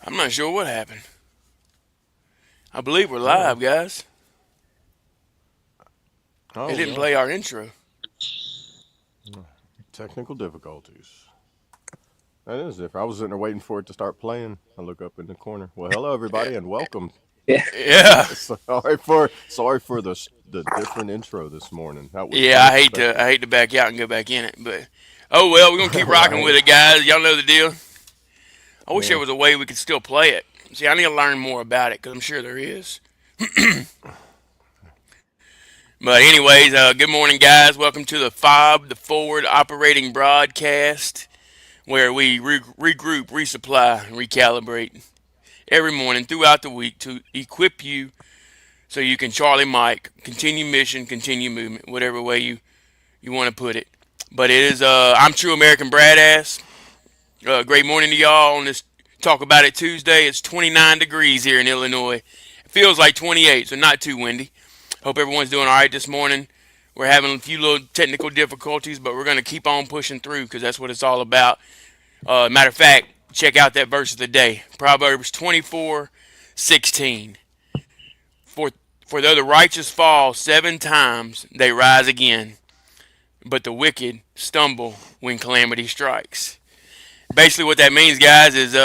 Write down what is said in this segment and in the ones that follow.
I'm not sure what happened. I believe we're Oh, live, guys. It oh didn't no. play our intro. Technical difficulties. That is different. I was sitting there waiting for it to start playing. I look up in the corner. Well, hello everybody and welcome. Yeah. Yeah, Sorry for the different intro this morning. That was yeah. I unexpected. hate to back out and go back in it, but oh well. We're gonna keep rocking with Right. it, guys. Y'all know the deal. I wish there Yeah. was a way we could still play it. See, I need to learn more about it because I'm sure there is. But anyways, good morning, guys. Welcome to the F.O.B, the Forward Operating Broadcast, where we regroup, resupply, and recalibrate every morning throughout the week to equip you so you can Charlie Mike, continue mission, continue movement, whatever way you want to put it. But it is I'm True American Bradass. Great morning to y'all on this Talk About It Tuesday. It's 29 degrees here in Illinois. It feels like 28, so not too windy. Hope everyone's doing all right this morning. We're having a few little technical difficulties, but we're going to keep on pushing through because that's what it's all about. Matter of fact, check out that verse of the day, Proverbs 24:16. For for though the righteous fall 7 times, they rise again, but the wicked stumble when calamity strikes. Basically, what that means, guys, is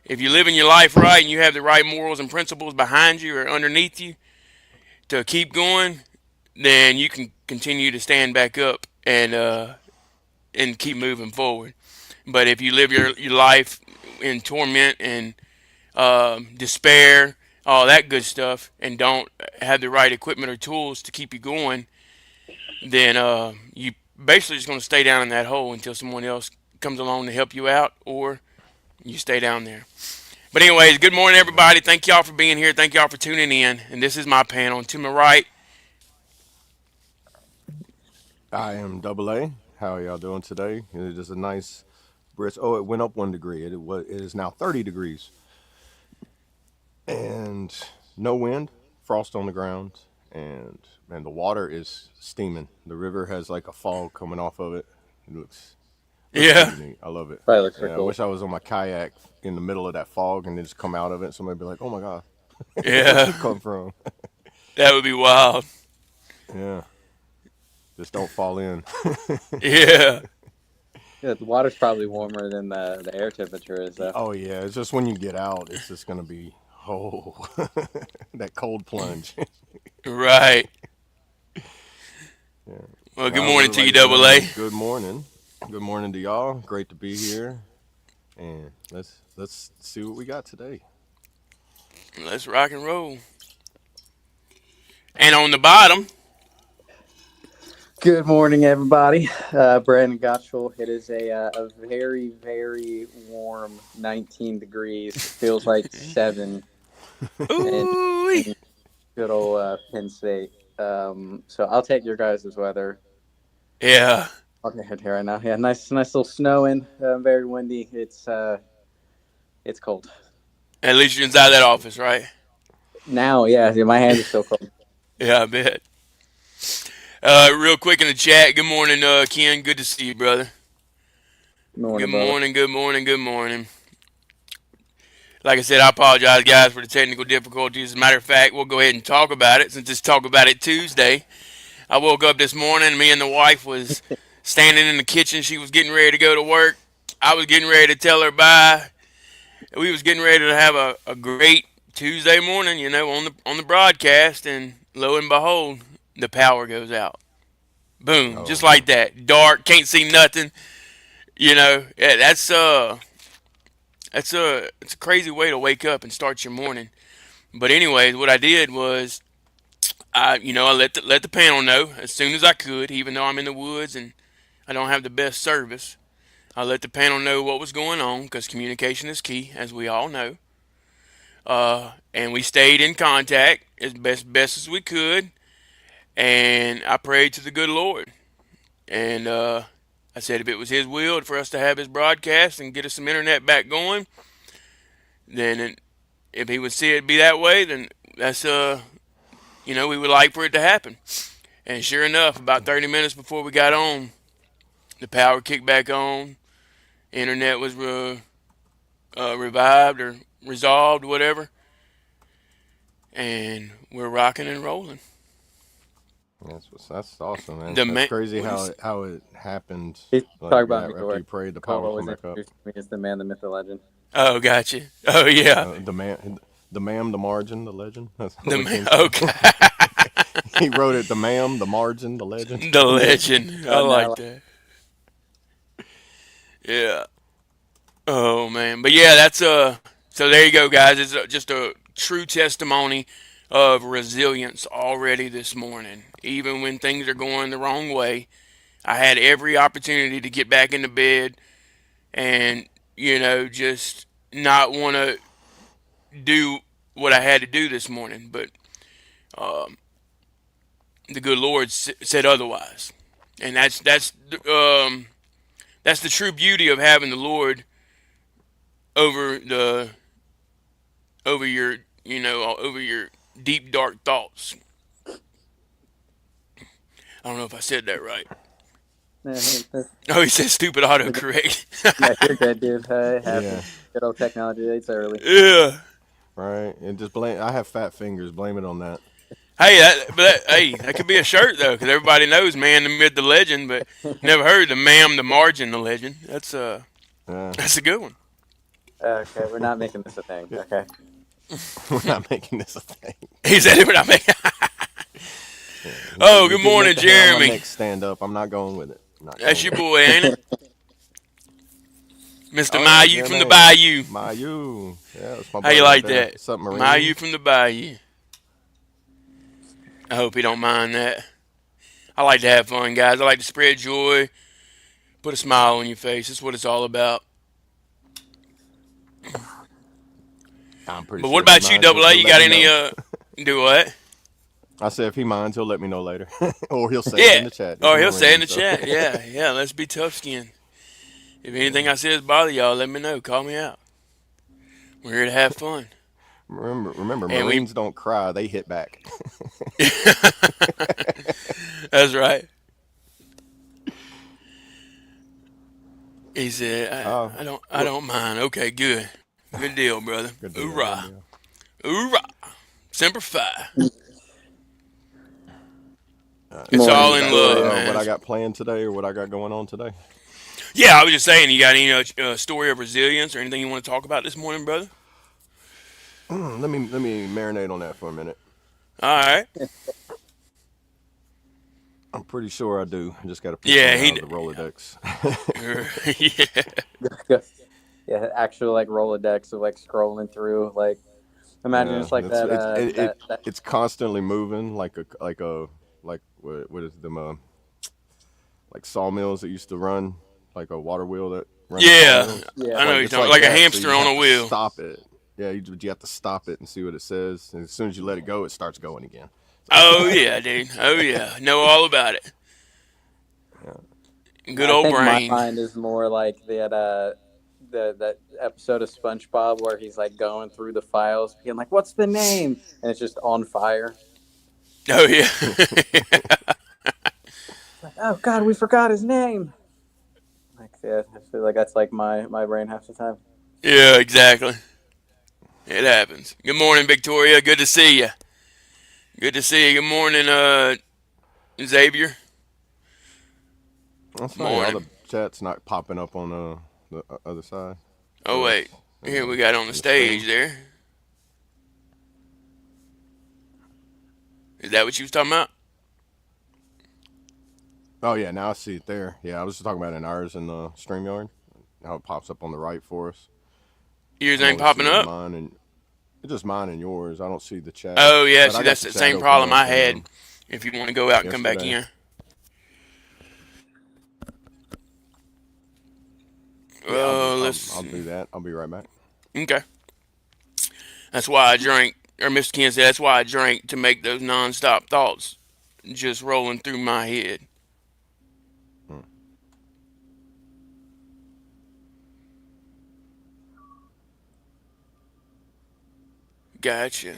if you're living your life right and you have the right morals and principles behind you or underneath you to keep going, then you can continue to stand back up and keep moving forward. But if you live your life in torment and despair, all that good stuff, and don't have the right equipment or tools to keep you going, then you basically just going to stay down in that hole until someone else comes along to help you out, or you stay down there. But anyways, good morning, Amen. everybody. Thank y'all for being here. Thank y'all for tuning in. And this is my panel. To my right, I am Double A. How are y'all doing today? It is a nice brisk. Oh, it went up 1 degree. It is now 30 degrees and no wind, frost on the ground, and man, the water is steaming. The river has like a fog coming off of it. It looks yeah, pretty neat. I love it. Probably looks pretty Yeah, I cool. wish I was on my kayak in the middle of that fog and then just come out of it. And somebody be like, "Oh my god, where'd yeah, you come from?" that would be wild. Yeah, just don't fall in. Yeah, Yeah, the water's probably warmer than the air temperature is, though. Oh yeah, it's just when you get out, it's just gonna be oh that cold plunge. right. Yeah. Well, good How's morning to you, everybody Double doing? A. Good morning. Good morning to y'all. Great to be here. And let's see what we got today. Let's rock and roll. And on the bottom, Good morning, everybody. Brandon Gottschall. It is a very, very warm 19 degrees. Feels like 7 in, ooh, in good old Penn State. So I'll take your guys' weather. yeah. I'll take it here right now. Yeah, nice little snowing. Very windy. It's cold. At least you're inside that office, right? Now, yeah, my hands are still cold. Yeah, I bet. Real quick in the chat. Good morning, Ken. Good to see you, brother. Good Morning, brother. morning. Good morning. Good morning. Like I said, I apologize, guys, for the technical difficulties. As a matter of fact, we'll go ahead and talk about it since it's Talk About It Tuesday. I woke up this morning. Me and the wife was standing in the kitchen. She was getting ready to go to work. I was getting ready to tell her bye. We was getting ready to have a great Tuesday morning, on the broadcast, and lo and behold, the power goes out. Boom, Oh just like man. that. Dark, can't see nothing. Yeah, it's a crazy way to wake up and start your morning. But anyways, what I did was I let the panel know as soon as I could, even though I'm in the woods and I don't have the best service. I let the panel know what was going on because communication is key, as we all know. And we stayed in contact as best as we could, and I prayed to the good Lord. And I said if it was His will for us to have His broadcast and get us some internet back going, then if He would see it be that way, then that's we would like for it to happen. And sure enough, about 30 minutes before we got on, the power kicked back on. Internet was revived or resolved, whatever, and we're rocking and rolling. That's awesome, man. The That's man, crazy what do you how say? it happened He's like talking about that me after where you prayed. The Cole power come always back up. introduced me as the man, the myth, the legend. Oh, gotcha. Oh yeah, The man, the ma'am, the margin, the legend. That's what the we man. came to. Okay, He wrote it. The ma'am, the margin, the legend. the legend. I Oh like no, that. Yeah. Oh man, but yeah, that's So there you go, guys. It's just a true testimony of resilience already this morning. Even when things are going the wrong way, I had every opportunity to get back into bed and just not want to do what I had to do this morning. But the good Lord said otherwise, and that's the true beauty of having the Lord over the over your over your deep dark thoughts. I don't know if I said that right. yeah, Oh, he said stupid yeah, autocorrect. you're good, dude. It Yeah, happens. Good old technology. It's early. Yeah. right. And just blame. I have fat fingers. Blame it on that. Hey, that could be a shirt though, because everybody knows man, the myth, the legend, but never heard the ma'am, the margin, the legend. Yeah, That's a good one. Okay, we're not making this a thing. Okay. we're not making this a thing. He said it when I make. Yeah. Oh, He good did make morning, the hair on my Jeremy. neck stand up. I'm not going with it. I'm not That's going your with it. boy, ain't it? Mr. Oh yeah, Mayu from the Jeremy. Bayou. Mayu. Yeah, that's my How you buddy right like there. that? What's up, Mayu Marine? from the Bayou. I hope he don't mind that. I like to have fun, guys. I like to spread joy, put a smile on your face. That's what it's all about. I'm pretty But what sure if he about you, minds, Double A? he'll You let got me any know. do what? I said if he minds, he'll let me know later, or he'll say it Yeah. in the chat. He's a Or he'll say in Marine, the so chat. Yeah, yeah. Let's be tough skinned. If anything yeah. I says bother y'all, let me know. Call me out. We're here to have fun. Remember, And we Marines don't cry; they hit back. That's right. He said, Oh, I what? don't mind. Okay, good. Good deal, brother. Good deal. Good Hoorah. deal. Hoorah. Semper Fi. It's Morning, all You in asked love, Victoria. what man. I got planned today, or what I got going on today. Yeah, I was just saying, you got any story of resilience or anything you want to talk about this morning, brother? Let me marinate on that for a minute. All right. I'm pretty sure I do. I just got to pick Yeah, one he. out of the Rolodex. Yeah. Yeah, actual like Rolodex of like scrolling through. Like, imagine Yeah, it's like it's that. it's it, it That. it's constantly moving like what is them like sawmills that used to run like a water wheel that runs Yeah. sawmills. Yeah. It's I know like you're it's talking like like a that. So hamster you on have a to wheel. stop it. Yeah, you have to stop it and see what it says. And as soon as you let it go, it starts going again. Oh yeah, dude. Oh yeah. Know all about it. Yeah. Good I old think my brain. mind is more like that episode of SpongeBob where he's like going through the files, being like, "What's the name?" and it's just on fire. Oh yeah. It's like, "Oh God, we forgot his name." Like, yeah, I feel like that's like my brain half the time. Yeah, exactly. It happens. Good morning, Victoria. Good to see you. Good to see you. Good morning, Xavier. That's funny. All the Morning. chat's not popping up on the other side Oh for wait. us Here we got on the in the stream. stage there. Is that what you was talking about? Oh yeah, now I see it there. Yeah, I was just talking about in ours in the StreamYard. How it pops up on the right for us. Yours I'm ain't only popping seeing up? mine and it's just mine and yours. I don't see the chat, Oh yeah, but see I got that's the the chat same opened problem up I had. If you want to go out and come back yesterday. in. Yeah, I'll Let's do that. I'll be right back. okay. That's why I drank, or Mr. Ken said that's why I drank to make those non-stop thoughts just rolling through my head. Hmm. Gotcha.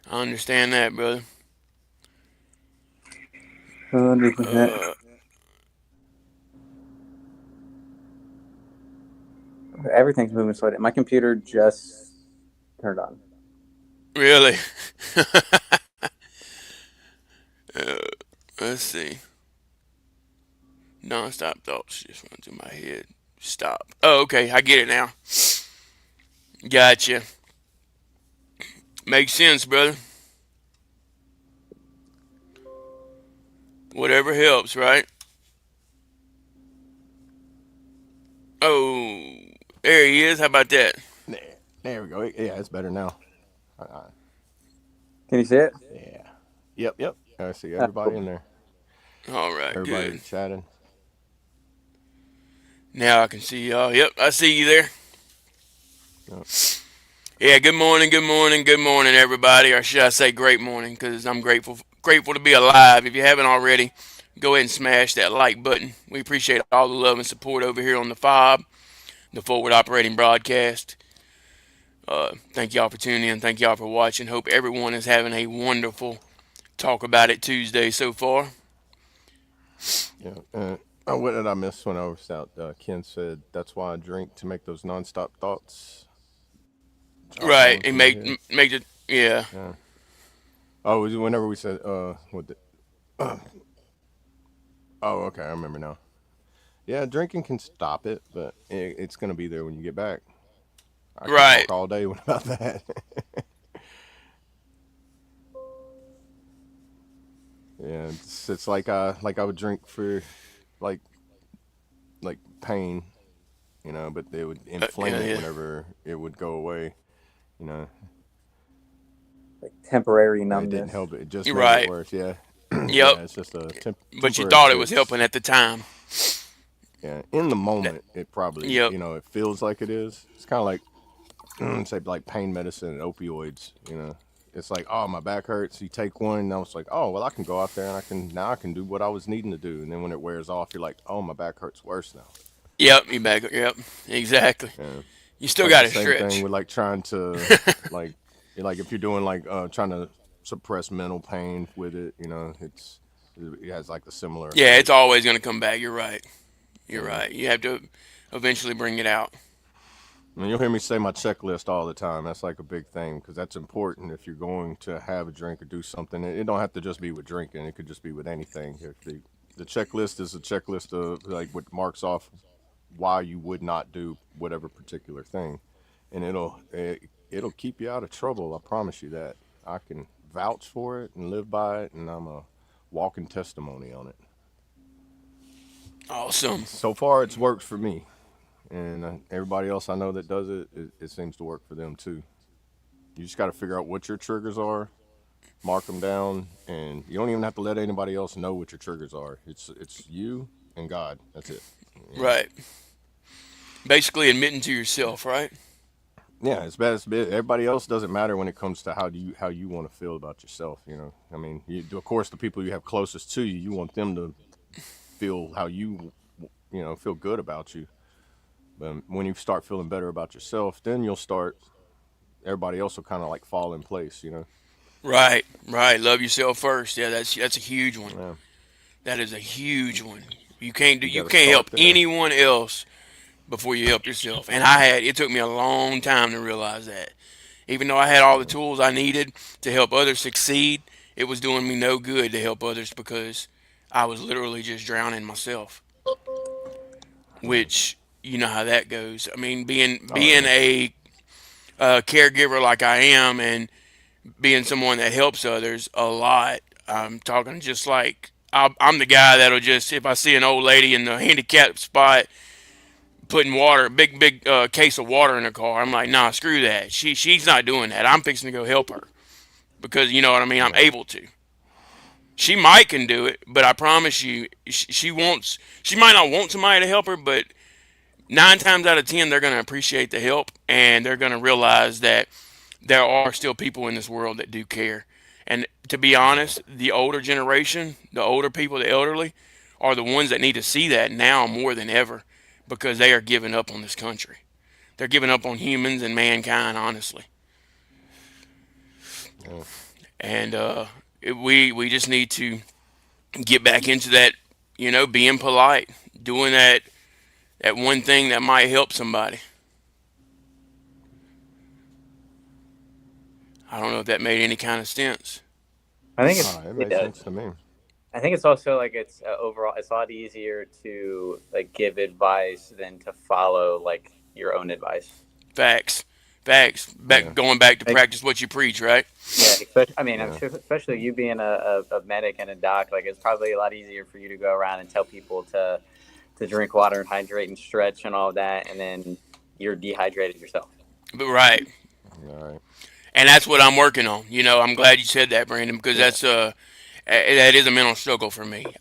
I understand that, brother. 100%. Uh, Everything's moving slow. My computer just turned on. Really? uh, let's see. Non-stop thoughts just run through my head. Stop. Oh, okay. I get it now. Gotcha. Makes sense, brother. Whatever helps, right? Oh, there he is. How about that? There we go. Yeah, it's better now. Uh, Can you see it? yeah. Yep, yep. I see everybody Cool. in there. All right, Everybody good. chatting. Now I can see y'all. Yep, I see you there. Yep. Yeah, good morning, good morning, good morning, everybody. Or should I say great morning, because I'm grateful to be alive. If you haven't already, go ahead and smash that like button. We appreciate all the love and support over here on the FOB, the Forward Operating Broadcast. Thank y'all for tuning in. Thank y'all for watching. Hope everyone is having a wonderful Talk About It Tuesday so far. Yeah. What did I miss when I was out? Ken said that's why I drink to make those nonstop thoughts jog Right, on and through my head. make it, yeah. Yeah. Oh, was it whenever we said what the, oh, okay, I remember now. Yeah, drinking can stop it, but it's gonna be there when you get back. I can Right. talk all day about that. Yeah, it's like I would drink for like pain, but they would inflame Yeah, it yeah. whenever it would go away. You know, Like temporary it didn't numbness. help it; it just You're made it right. worse. Yeah, Yep. yeah, it's just a But you temporary thought it was fix. helping at the time. Yeah, in the That, moment, it probably yep. it feels like it is. It's kind of like say like pain medicine and opioids. It's like, oh, my back hurts. You take one, and I was like, oh well, I can go out there and I can do what I was needing to do. And then when it wears off, you're like, oh, my back hurts worse now. Yep. You back. Yep. Exactly. Yeah. You It's still like got the to same thing stretch. with like trying to like if you're doing like trying to suppress mental pain with it, it has like a similar Yeah, it's effect. always going to come back. You're right. You're Yeah. right. You have to eventually bring it out. And you'll hear me say my checklist all the time. That's like a big thing because that's important if you're going to have a drink or do something. It don't have to just be with drinking. It could just be with anything. If the checklist is a checklist of like what marks off why you would not do whatever particular thing, and it'll keep you out of trouble. I promise you that. I can vouch for it and live by it, and I'm a walking testimony on it. Awesome. So far, it's worked for me, and everybody else I know that does it seems to work for them too. You just got to figure out what your triggers are, mark them down, and you don't even have to let anybody else know what your triggers are. It's you and God. That's it. You know. Right. Basically admitting to yourself, right? Yeah, it's bad. Everybody else doesn't matter when it comes to how you want to feel about yourself. I mean, of course, the people you have closest to you, you want them to feel how feel good about you. But when you start feeling better about yourself, then you'll start. Everybody else will kind of like fall in place. Right. Right. Love yourself first. Yeah, that's a huge one. Yeah, That is a huge one. You can't do. you got You to can't start help there. anyone else before you help yourself. And it took me a long time to realize that. Even though I had all the Yeah, tools I needed to help others succeed, it was doing me no good to help others because I was literally just drowning myself. yeah. Which you know how that goes. I mean, being Oh being yeah, a caregiver like I am, and being someone that helps others a lot. I'm talking just like I'm the guy that'll just, if I see an old lady in the handicap spot putting water, big case of water in her car, I'm like, nah, screw that. She's not doing that. I'm fixing to go help her because you know what I mean. I'm yeah, able to. She might can do it, but I promise you, she wants. She might not want somebody to help her, but 9 times out of 10, they're going to appreciate the help and they're going to realize that there are still people in this world that do care. And to be yeah, honest, the older generation, the older people, the elderly, are the ones that need to see that now more than ever because they are giving up on this country. They're giving up on humans and mankind, honestly. yeah. And we just need to get back into that, being polite, doing that one thing that might help somebody. I don't know if that made any kind of sense. I think It it makes does. sense to me. I think it's also like it's overall it's a lot easier to like give advice than to follow like your own advice. Facts. Facts. Yeah, Going back to Like practice what you preach, right? yeah, especially I mean I'm yeah, sure especially you being a medic and a doc, like it's probably a lot easier for you to go around and tell people to drink water and hydrate and stretch and all that, and then you're dehydrated yourself. But right. all right. And that's what I'm working on. I'm glad you said that, Brandon, because Yeah, that is a mental struggle for me.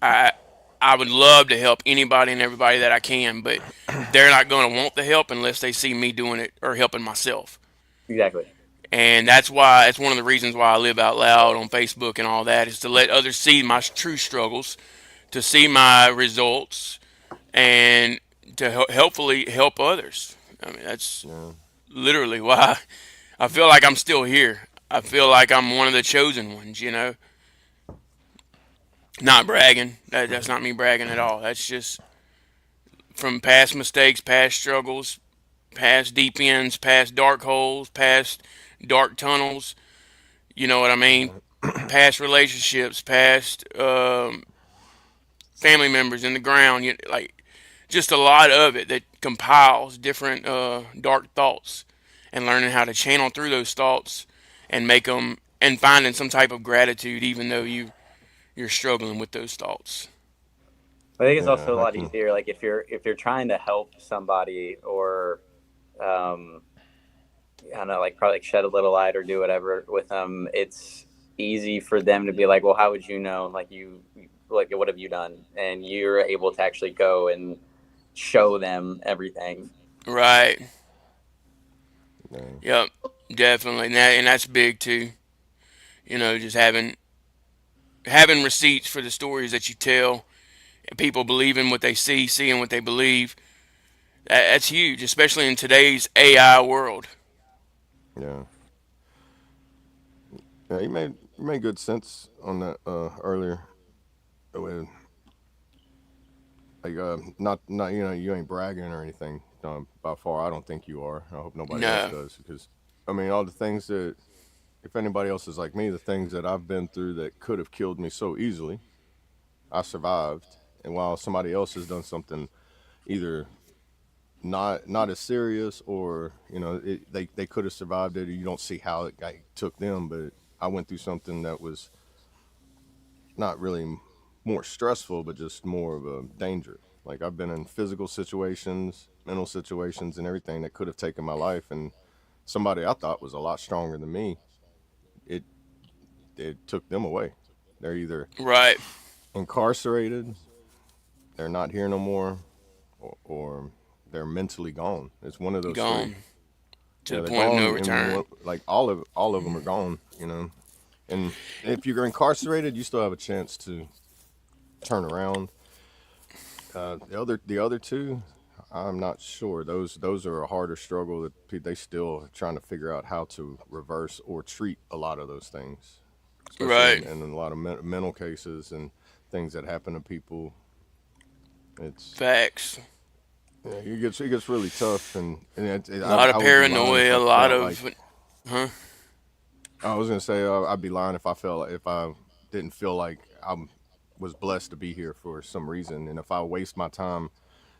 I would love to help anybody and everybody that I can, but they're not going to want the help unless they see me doing it or helping myself. exactly. And that's why it's one of the reasons why I live out loud on Facebook and all that is to let others see my true struggles, to see my results, and to helpfully help others. I mean, that's Yeah, literally why I feel like I'm still here. I feel like I'm one of the chosen ones. Not bragging. That's not me bragging at all. That's just from past mistakes, past struggles, past deep ends, past dark holes, past dark tunnels. You know what I mean? right. Past relationships, past family members in the ground. Like just a lot of it that compiles different dark thoughts and learning how to channel through those thoughts and make them and finding some type of gratitude even though you're struggling with those thoughts. I think it's Yeah, also a I lot can. easier, like if you're trying to help somebody or um, I don't know, like probably like shed a little light or do whatever with them. It's easy for them to be like, well, how would you know? Like like what have you done? And you're able to actually go and show them everything. Right. Yeah, Yep. Definitely. And that's big too. Just having receipts for the stories that you tell, and people believing what they see, seeing what they believe. That's huge, especially in today's AI world. yeah, yeah. You made good sense on that earlier. With like not you ain't bragging or anything. By far, I don't think you are. I hope nobody else No. does because I mean all the things that if anybody else is like me, the things that I've been through that could have killed me so easily, I survived. And while somebody else has done something either not as serious or they could have survived it, or you don't see how it took them, but I went through something that was not really more stressful, but just more of a danger. Like I've been in physical situations, mental situations, and everything that could have taken my life, and somebody I thought was a lot stronger than me, it it took them away. They're either Right. incarcerated, they're not here no more, or they're mentally gone. It's one of those three. Gone to Yeah, the they're point of no gone, and return. like all of them are gone. And if you're incarcerated, you still have a chance to turn around. The other two, I'm not sure. Those are a harder struggle that they still are trying to figure out how to reverse or treat a lot of those things, especially Right. in a lot of mental cases and things that happen to people. It's Facts. yeah, it gets really tough, A lot of I would be lying if paranoia. I A lot felt like of, huh? I was gonna say I'd be lying if I felt if I didn't feel like I was blessed to be here for some reason, and if I waste my time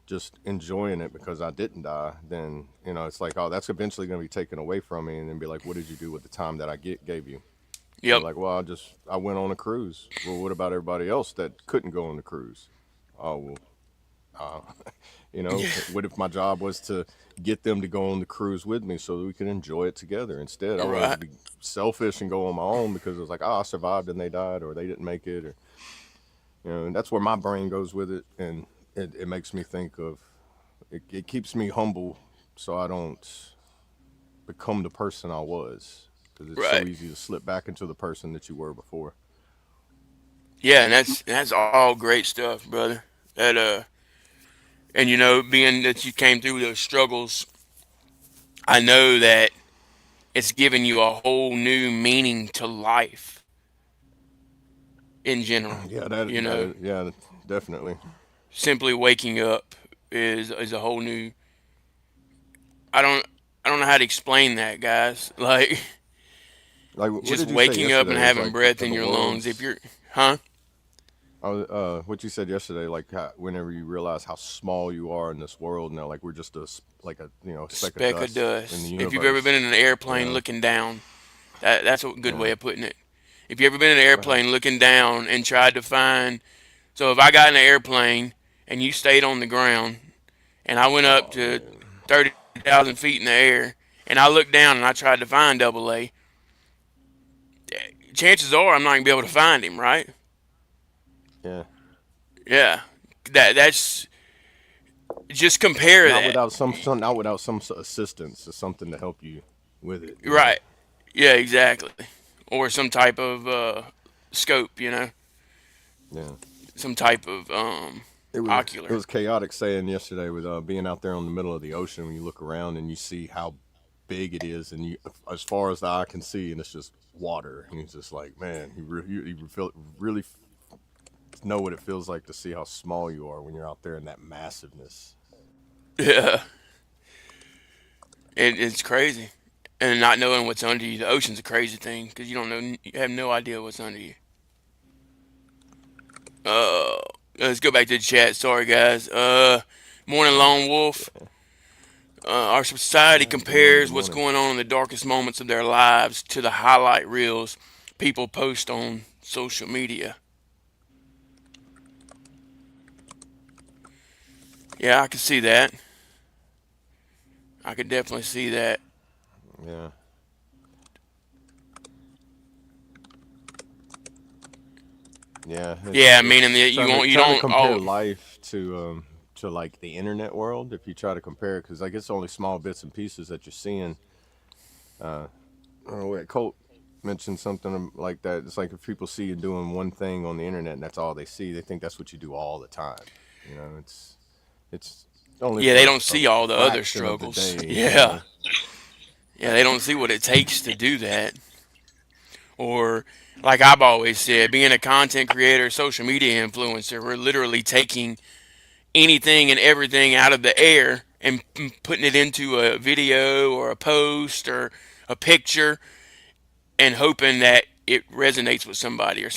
just enjoying it because I didn't die, then it's like, oh, that's eventually going to be taken away from me, and then be like, what did you do with the time that gave you? Be Yep. like, well, I went on a cruise. Well, what about everybody else that couldn't go on the cruise? Oh well, uh, Yeah. what if my job was to get them to go on the cruise with me so that we could enjoy it together? Instead, I wanted to Right. be selfish and go on my own because it was like, oh, I survived and they died, or they didn't make it, or and that's where my brain goes with it, and it makes me think of it keeps me humble so I don't become the person I was because it's so Right. easy to slip back into the person that you were before. Yeah, and that's all great stuff, brother. That and being that you came through those struggles, I know that it's given you a whole new meaning to life in general. Yeah, You know, yeah, definitely. simply waking up is a whole new. I don't I don't know how to explain that, guys. Like Like, what Just did you say waking up and yesterday? Is having like breath for in the your lungs. If world's. you're, huh? What you said yesterday, like whenever you realize how small you are in this world now, like we're just like a speck of Speck of dust in the dust. If you've ever been universe. in an You airplane know? looking down, that's a good Yeah. way of putting it. If you ever been in an Right. airplane looking down and tried to find, so if I got in an airplane and you stayed on the ground and I went up Oh to man. 30,000 feet in the air and I looked down and I tried to find Double A, chances are I'm not gonna be able to find him, right? Yeah. Yeah, that's just compare Not that, without not without some assistance or something to help you with it. You know. right? Yeah, exactly. Or some type of scope, Yeah. some type of It ocular. was chaotic saying yesterday with being out there in the middle of the ocean when you look around and you see how big it is and you as far as the eye can see and it's just water and he's just like man you feel really know what it feels like to see how small you are when you're out there in that massiveness. Yeah, it's crazy. And not knowing what's under you, the ocean's a crazy thing because you don't know, you have no idea what's under you. Uh, let's go back to the chat. Sorry, guys. Morning, Lone Wolf. Our society Yeah, good morning, compares good what's morning. going on in the darkest moments of their lives to the highlight reels people post on social media. Yeah, I can see that. I could definitely see that. Yeah, yeah, Yeah, meaning it's that you won't, you trying to don't. compare Oh, life to like the internet world. If you try to compare it, because like it's only small bits and pieces that you're seeing. Oh, wait, Colt mentioned something like that. It's like if people see you doing one thing on the internet and that's all they see, they think that's what you do all the time. You know, it's only yeah, they for don't a see all the other fraction of the struggles. day. You Yeah, know, yeah, they don't see what it takes to do that. Or, like I've always said, being a content creator, social media influencer, we're literally taking anything and everything out of the air and putting it into a video or a post or a picture and hoping that it resonates with somebody or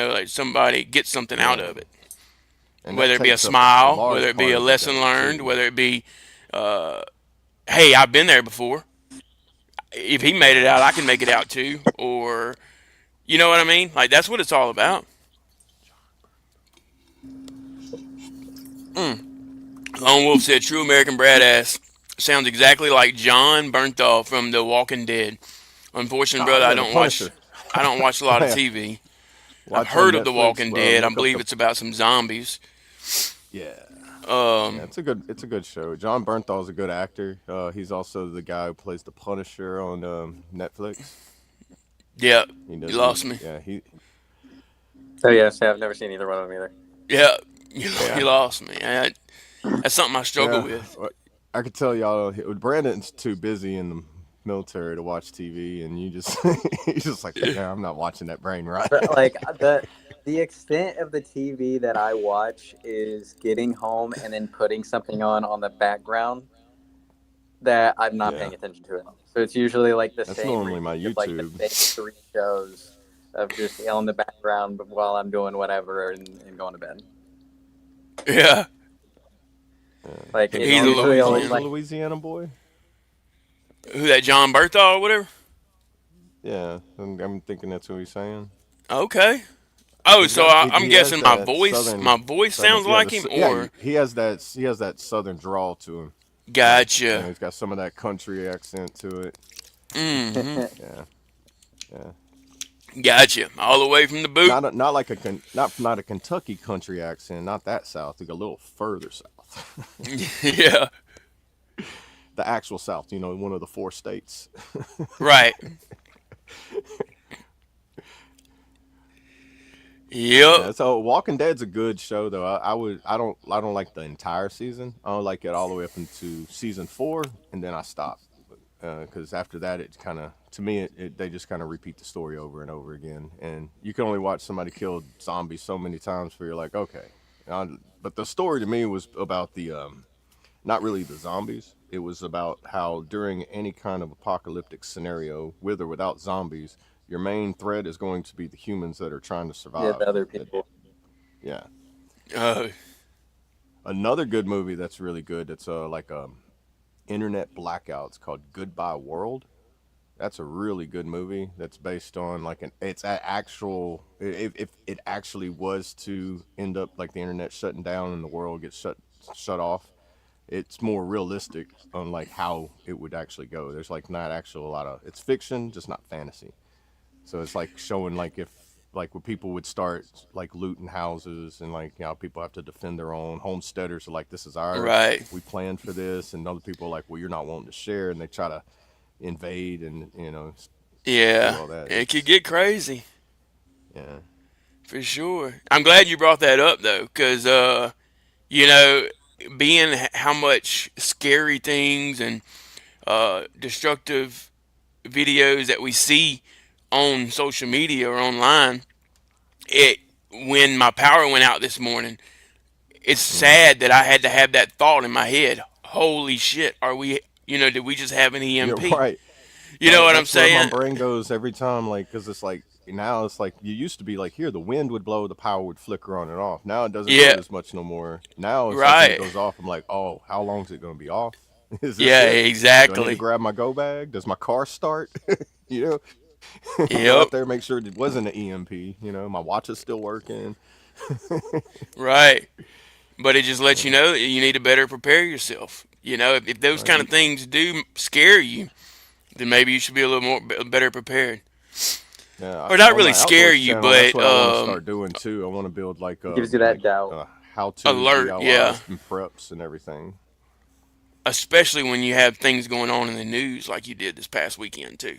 like somebody gets something out yeah, of it. and that Whether it be a takes up a smile, whether large it be part a of the lesson day learned, too. whether it be, hey, I've been there before. If he made it out, I can make it out too. Or, you know what I mean? Like, that's what it's all about. Lone Wolf said, "True American Badass sounds exactly like John Bernthal from The Walking Dead." Unfortunately, Oh brother, yeah, the Punisher. I don't watch a lot of Yeah, TV. I've watch on heard of The Netflix. Walking Dead. I Look up believe the it's about some zombies. yeah. Yeah, Um, it's a good show. John Bernthal's a good actor. He's also the guy who plays the Punisher on Netflix. yeah, He you does lost me. yeah So yes, I've never seen either one of them either. Yeah, you yeah lost me. That's something I struggle yeah. with. I could tell y'all Brandon's too busy in the military to watch TV, and you just he's just like yeah, I'm not watching that brain right. But like the extent of the TV that I watch is getting home and then putting something on the background that I'm not Yeah, paying attention to it. So it's usually like the that's same normally my repeat of like the YouTube. same three shows of just on the background while I'm doing whatever and going to bed. Yeah, Like it's he's a usually always He's a Louisiana. like Louisiana boy. Who, that John Berthal or whatever? Yeah, I'm thinking that's what he's saying. Okay. Oh, so I'm He has guessing my that voice southern my voice southern sounds like him, yeah or he has that southern drawl to him. Like gotcha. he's got some of that country accent to it. Mm-hmm. Yeah, yeah. Gotcha. All the way from the boot. Not like not a Kentucky country accent. Not that south. Like a little further south. Yeah. The actual south. You know, one of the four states. Right. Yep. Yeah. So Walking Dead's a good show though. I don't like the entire season. I don't like it all the way up into season 4, and then I stop because after that it kind of to me they just kind of repeat the story over and over again, and you can only watch somebody kill zombies so many times for you're like okay. But the story to me was about the not really the zombies. It was about how during any kind of apocalyptic scenario, with or without zombies, your main threat is going to be the humans that are trying to Yeah, survive. the other That people. yeah. Uh, Another good movie that's really good. It's like internet blackouts called Goodbye World. That's a really good movie. That's based on like an it's a actual if it actually was to end up like the internet shutting down and the world gets shut off. It's more realistic on like how it would actually go. There's like not actual a lot of it's fiction, just not fantasy. So it's like showing like if like when people would start like looting houses and like people have to defend their own homesteaders are like this is ours. right. We planned for this, and other people are like, well, you're not wanting to share, and they try to invade and do Yeah, all that. it could It's get crazy yeah. for sure. I'm glad you brought that up though, because you know, being how much scary things and destructive videos that we see on social media or online, it when my power went out this morning, it's Mm. sad that I had to have that thought in my head. Holy shit, are we? Did we just have an You're EMP? right. You know what I'm That's where my saying? brain goes every time, like, because it's like now it's like you used to be like here the wind would blow, the power would flicker on and off. Now it doesn't do Yeah, it as much no more. Now it's like when it right. goes off, I'm like, oh, how long is it going to be off? Is this Yeah, it? Do I need to exactly. grab my go bag? Does my car start? you know, go out Yep, there, make sure it wasn't an EMP. My watch is still working. right. But it just lets you Yeah, know that you need to better prepare yourself. If those right. kind of things do scare you, then maybe you should be a little more better prepared, Yeah, or not on really my scare outdoors you, channel, that's but what I want to start doing too. I want to build It gives you that doubt. how to alert. Yeah, DIYs and preps and everything. especially when you have things going on in the news like you did this past weekend too.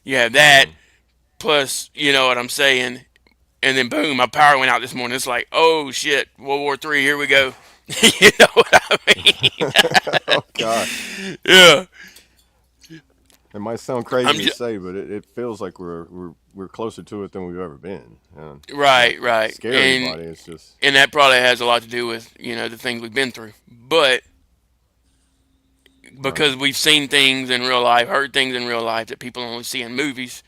You have that Hmm. plus, you know what I'm saying, and then boom, my power went out this morning. It's like, oh shit, World War III, here we go. You know what I mean? oh God, Yeah, it might sound I'm crazy to just say, but it feels like we're closer to it than we've ever been. And not right, to right, scare anybody. It's just and that probably has a lot to do with the things we've been through, but right. because we've seen things in real life, heard things in real life that people only see in movies,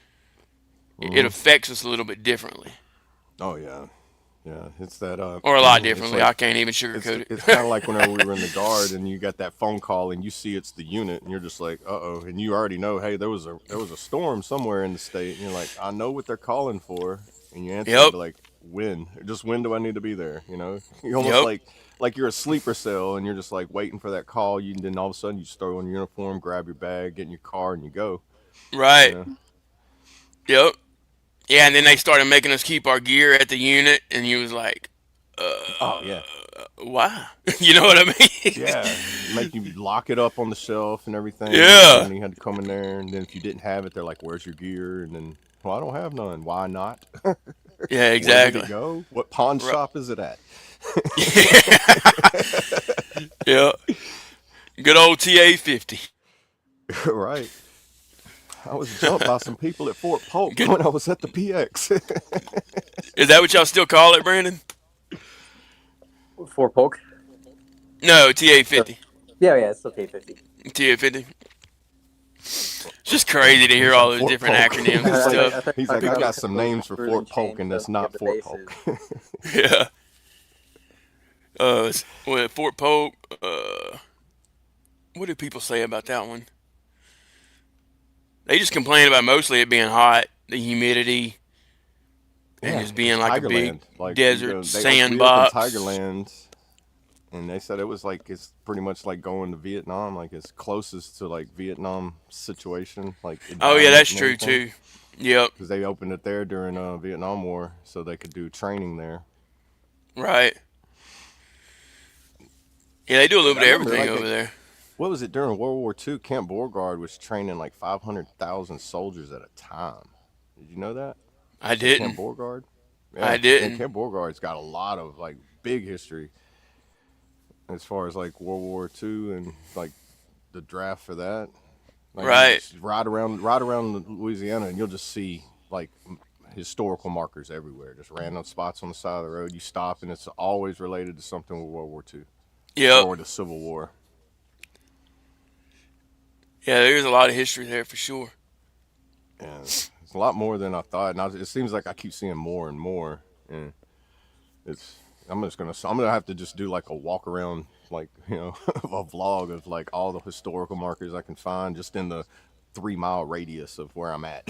it Hmm. affects us a little bit differently, Oh yeah, yeah. It's that or a lot it's differently. like I can't even it's sugarcoat it's it. kind of like whenever we were in the guard and you got that phone call and you see it's the unit and you're just like, uh oh, and you already know, hey, there was a storm somewhere in the state, and you're like, I know what they're calling for, and you answer Yep, it like, when, just when do I need to be there? You almost yep, like you're a sleeper cell and you're just like waiting for that call. You then all of a sudden you just throw on your uniform, grab your bag, get in your car, and you go. You right, know? yep, yeah. And then they started making us keep our gear at the unit, and you was like, Oh yeah. why? You know what I mean? Yeah, make you lock it up on the shelf and everything, and Yeah, then you had to come in there. And then if you didn't have it, they're like, "Where's your gear?" And then, well, I don't have none. Why not? yeah, Where did it exactly. go? What pawn Right. shop is it at? Yeah, good old TA-50. right. I was jumped by some people at Fort Polk Good. when I was at the PX. Is that what y'all still call it, Brandon? For poke. No, So, TA-50. yeah, yeah, it's still K50. TA-50. It's just crazy to hear He's all like those Fort different Polk. acronyms and he's like, stuff. I thought you he's were like, I talking People, about got some those names for cruising Fort Polk, chains and of that's not the Fort bases. Polk. yeah. Fort Polk. What do people say about that one? They just complain about mostly it being hot, the humidity, and Yeah, just it's being like a big Tigerland. Like you desert go, we opened sandbox. Tigerland, and they said it was like it's pretty much like going to Vietnam, like it's closest to like Vietnam situation, like Oh yeah, environment that's and true everything, too. Yep. because they opened it there during Vietnam War, so they could do training there. Right. Yeah, they do a little Because I bit of remember everything like over there. what was it during World War II? Camp Beauregard was training like 500,000 soldiers at a time. Did you know that I at Camp didn't. Beauregard? I Yeah, and didn't. Camp Beauregard's got a lot of like big history as far as like World War II and like the draft for that. Like you Right. just ride around Louisiana, and you'll just see like historical markers everywhere, just random spots on the side of the road. You stop, and it's always related to something with World War II Yep. or the Civil War. Yeah, there's a lot of history there for sure. And a lot more than I thought, and it seems like I keep seeing more and more. And it's I'm gonna have to just do like a walk around, like a vlog of like all the historical markers I can find just in the 3 mile radius of where I'm at.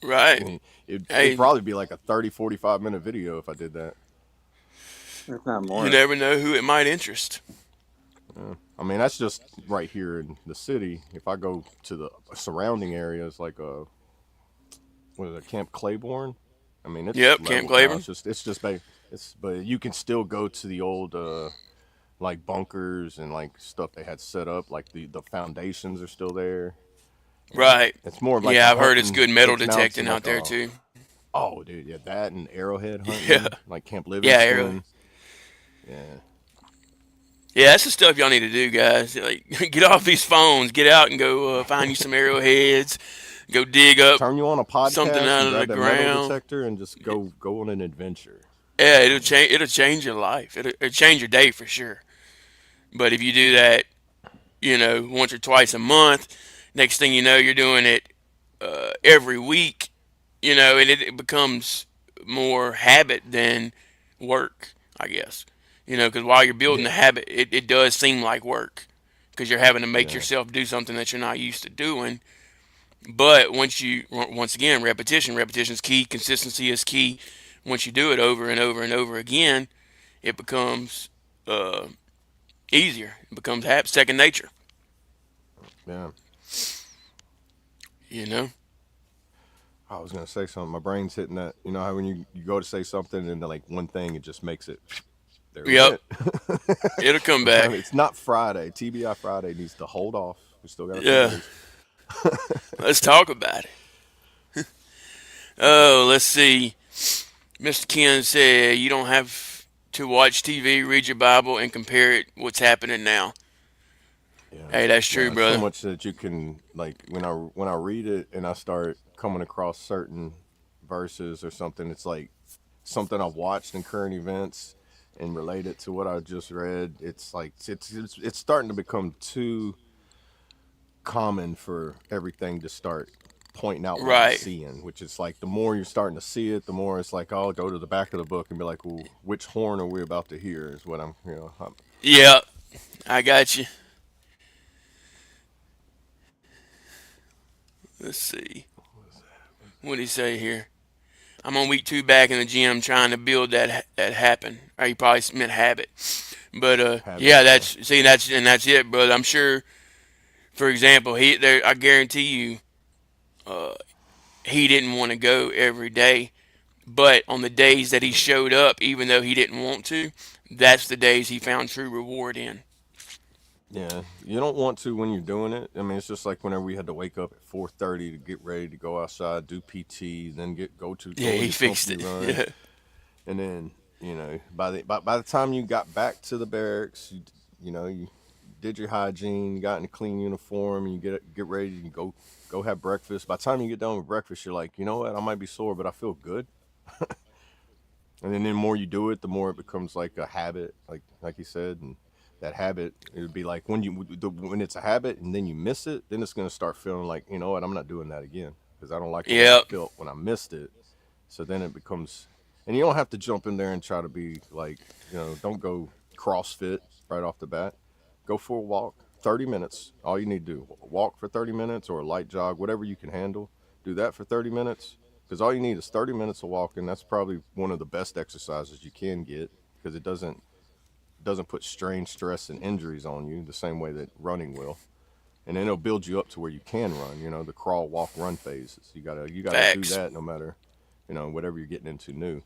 Right. And it'd Hey, probably be like a 30, 45 minute video if I did that. If not you more. never know who it might interest. I mean, that's just right here in the city. If I go to the surrounding areas, like what is it, Camp Claiborne? I mean, it's Yep, Camp leveled now. Claiborne. But you can still go to the old like bunkers and like stuff they had set up. Like the foundations are still there. Right. It's more of like a Yeah, I've heard it's hunting. good metal It's mounted detecting out like there a too. oh dude, yeah, that and arrowhead Yeah. hunting, like Camp Yeah, Arrow. Livingston. Yeah, Yeah, that's the stuff y'all need to do, guys. Like, get off these phones, get out and go find you some arrowheads, go dig up turn you on a something podcast out and of the grab that metal ground. detector and just go on an adventure. Yeah, it'll change. It'll change your life. It'll change your day for sure. But if you do that, once or twice a month, next thing you know, you're doing it every week. And it becomes more habit than work, I guess. Because while you're building the Yeah, habit, it does seem like work because you're having to make yeah, yourself do something that you're not used to doing. But once again, repetition is key. Consistency is key. Once you do it over and over and over again, it becomes uh, easier. It becomes second nature. yeah. You know. I was gonna say something. My brain's hitting that. You know how when you go to say something and then like one thing, it just makes it. There it Yep. went. It'll come back. It's not Friday. TBI Friday needs to hold off. We still got a few Yeah. days. Let's talk about it. Oh, let's see. Mr. Ken said you don't have to watch TV, read your Bible, and compare it what's happening now. Yeah, Hey, that's true, yeah. It's so brother. much that you can like when I read it and I start coming across certain verses or something. It's like something I've watched in current events and relate it to what I just read. It's like it's starting to become too common for everything to start pointing out what I'm Right. seeing, which is like the more you're starting to see it, the more it's like I'll go to the back of the book and be like, well, which horn are we about to hear? Is what I'm. Yeah, I got you. Let's see. What did he say here? I'm on week 2 back in the gym trying to build that happen. Or he probably meant habit. But Habit, yeah, yeah, that's it, brother. I'm sure. For example, I guarantee you, uh, he didn't want to go every day. But on the days that he showed up, even though he didn't want to, that's the days he found true reward in. yeah. You don't want to when you're doing it. I mean, it's just like whenever we had to wake up at 4:30 to get ready to go outside, do PT, then go Yeah, go on he your fixed company it. run, Yeah. and then by the time you got back to the barracks, you did your hygiene, you got in a clean uniform, and you get ready to go have breakfast. By the time you get done with breakfast, you're like, you know what, I might be sore, but I feel good. And then the more you do it, the more it becomes like a habit, like you said, and that habit, it would be like when it's a habit and then you miss it, then it's gonna start feeling like, you know what, I'm not doing that again because I don't like the way I Yep. felt when I missed it. So then it becomes, and you don't have to jump in there and try to be like, don't go CrossFit right off the bat. Go for a walk, 30 minutes. All you need to do, walk for 30 minutes or a light jog, whatever you can handle. Do that for 30 minutes because all you need is 30 minutes of walking. That's probably one of the best exercises you can get because it doesn't put strain, stress, and injuries on you the same way that running will. And then it'll build you up to where you can run. The crawl, walk, run phases. You gotta do Facts. that no matter whatever you're getting into new.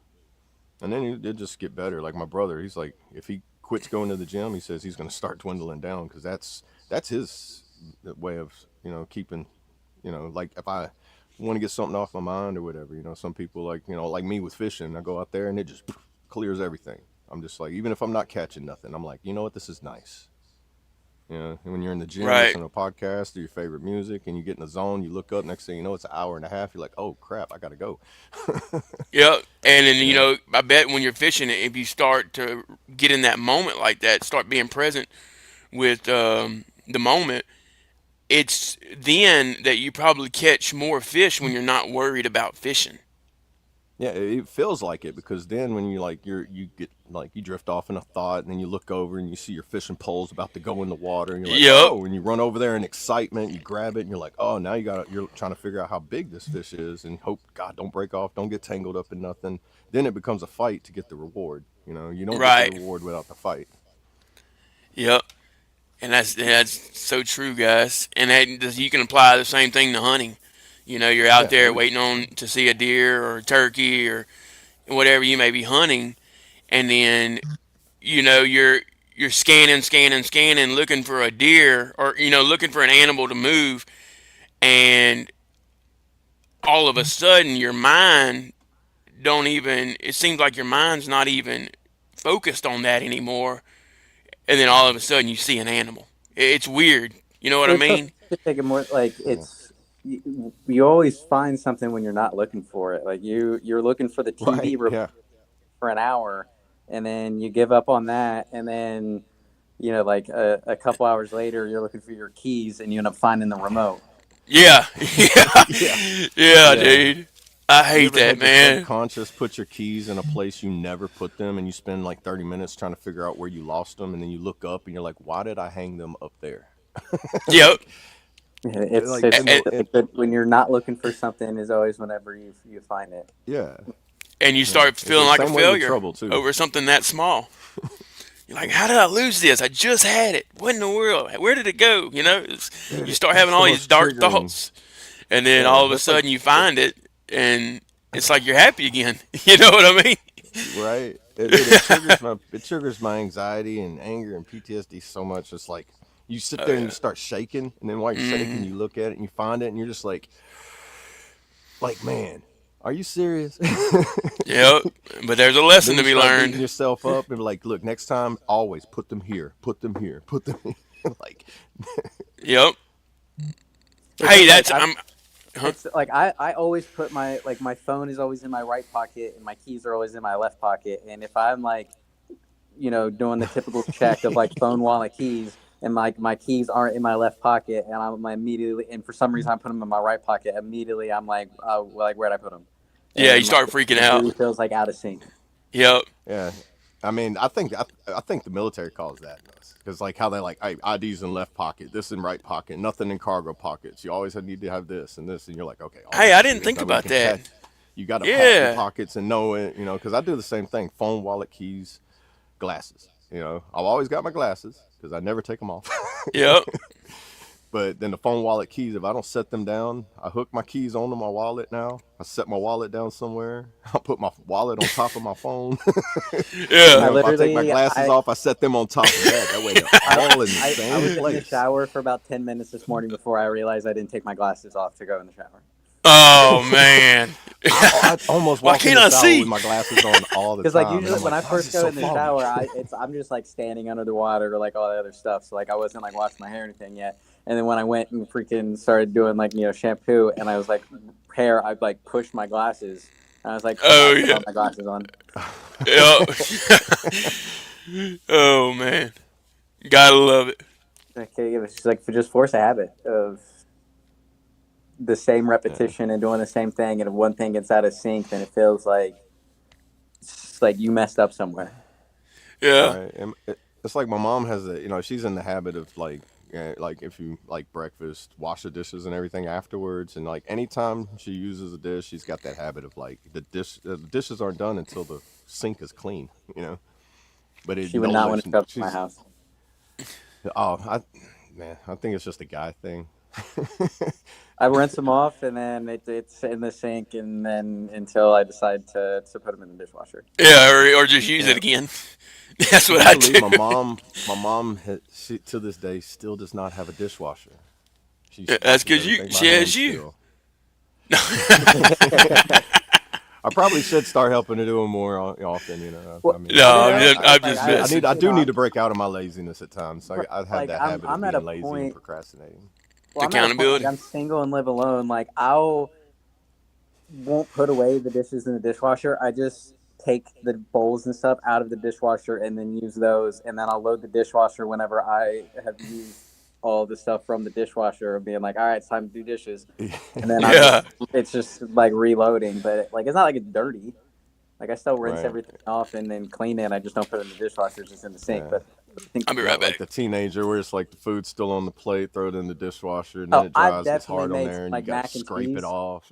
And then it just get better. Like my brother, he's like, if he quits going to the gym, he says he's gonna start dwindling down because that's his way of keeping like if I want to get something off my mind or whatever. Some people like me with fishing. I go out there and it just clears everything. I'm just like, even if I'm not catching nothing, I'm like, you know what, this is nice. And when you're in the gym Right. listening to a podcast or your favorite music and you get in the zone, you look up, next thing you know, it's an hour and a half. You're like, oh crap, I gotta go. Yep. And then, Yeah, I bet when you're fishing, if you start to get in that moment like that, start being present with the moment, it's then that you probably catch more fish when you're not worried about fishing. Yeah, it feels like it because then when you like you get like you drift off in a thought and then you look over and you see your fishing pole's about to go in the water and you're like, Yep. oh, and you run over there in excitement, you grab it and you're like, oh, now you're trying to figure out how big this fish is and hope God don't break off, don't get tangled up in nothing. Then it becomes a fight to get the reward. You don't get the Right. reward without the fight. Yep. And that's so true, guys. And you can apply the same thing to hunting. You're out Yeah, there waiting on to see a deer or a turkey or whatever you may be hunting, and then you're scanning, scanning, scanning, looking for a deer or looking for an animal to move, and all of a sudden your mind don't even. It seems like your mind's not even focused on that anymore, and then all of a sudden you see an animal. It's weird. You know what I It's okay mean? to take it more like yeah. it's you always find something when you're not looking for it. Like you're looking for the TV Right. remote Yeah. for an hour, and then you give up on that, and then like a couple hours later, you're looking for your keys, and you end up finding the remote. Yeah, yeah, Yeah. yeah, Yeah. dude. I You hate ever that, had your man. subconscious put your keys in a place you never put them, and you spend like 30 minutes trying to figure out where you lost them, and then you look up and you're like, why did I hang them up there? Yep. It's Like, it's and the, it's good when you're not looking for something is always whenever you find it. yeah, And you yeah. start It's feeling the like a same way with failure trouble too. over something that small. You're like, how did I lose this? I just had it. What in the world? Where did it go? You Dude, start having that's the all these most dark triggering. thoughts, and then Yeah, all of a that's like sudden you find it, and it's like you're happy again. You know what I mean? right. It triggers my anxiety and anger and PTSD so much. It's like you sit Oh there and you yeah. start shaking, and then while you're shaking, Hmm. you look at it and you find it, and you're just like, man, are you serious? Yep. But there's a lesson Then to you be start beating learned. yourself up and like, look, next time, always put them here, put them here, put them here. Like, Yep. It's Hey, just like that's I'm. Huh? I always put my phone is always in my right pocket and my keys are always in my left pocket. And if I'm like, doing the typical check of like phone, wallet, keys, and like my keys aren't in my left pocket, and I'm immediately, and for some reason I put them in my right pocket, immediately I'm like, like where'd I put them? Yeah, you And like start freaking it out. immediately feels like out of sync. Yep. yeah, I mean, I think the military calls that because like how they like, hey, IDs in left pocket, this in right pocket, nothing in cargo pockets. You always need to have this and this, and you're like, okay, all Hey, this I is didn't serious. think That way you about can that. pat. You got to pat your Yeah. pockets and know it, because I do the same thing: phone, wallet, keys, glasses. I've always got my glasses because I never take them off. Yep. But then the phone, wallet, keys, if I don't set them down, I hook my keys onto my wallet now. I set my wallet down somewhere. I'll put my wallet on top of my phone. Yeah. I If I take my literally glasses off, I set them on top of that. That way they're I, all in the I same was in the place. shower for about 10 minutes this morning before I realized I didn't take my glasses off to go in the shower. Oh man. I almost Why walk in can't the I shower with see? my glasses on all the Because like time. And usually I'm when like, I why is first it go so in the foggy? shower, I'm just like standing under the water or like all the other stuff. So like I wasn't like washing my hair or anything yet. And then when I went and freaking started doing like shampoo and I was like hair, I like pushed my glasses. And I was like, Oh I put yeah. all my glasses on. Yeah. Oh man. Gotta love it. Okay, it was just like just force a habit of the same Yeah. repetition and doing the same thing. And if one thing gets out of sync, then it feels like it's like you messed up somewhere. Yeah. Right. And it's like my mom has she's in the habit of like if you like breakfast, wash the dishes and everything afterwards. And like anytime she uses a dish, she's got that habit of like the dishes aren't done until the sink is clean, But it She would not no, want to show up to my she's house. oh, man, I think it's just a guy thing. I rinse them off, and then it's in the sink, and then until I decide to put them in the dishwasher. Yeah. Or just use it Yeah. again. That's Would what you I believe do. my mom she, to this day still does not have a dishwasher. She Yeah, that's washes because everything by she hand has you. still. I probably should start helping her do it more often. I Well, mean, I No, mean, I'm I just, don't I'm like just I messing. need. I you do know, need to break out of my laziness at times. So I have like that habit of I'm at a being lazy and point. procrastinating. Well, I'm at a point like Accountability. I'm single and live alone. Like I'll won't put away the dishes in the dishwasher. I just take the bowls and stuff out of the dishwasher and then use those, and then I'll load the dishwasher whenever I have used all the stuff from the dishwasher and being like, all right, it's time to do dishes. And then Yeah. it's just like reloading, but like, it's not like it's dirty. Like I still rinse Right. everything off and then clean it. I just don't put it in the dishwasher, it's just in the sink. Yeah. But I think, I'll be right Not like back. the teenager where it's like the food's still on the plate, throw it in the dishwasher, and then oh, it I've dries, gets definitely hard on made some there, and you like gotta mac and scrape it cheese. off.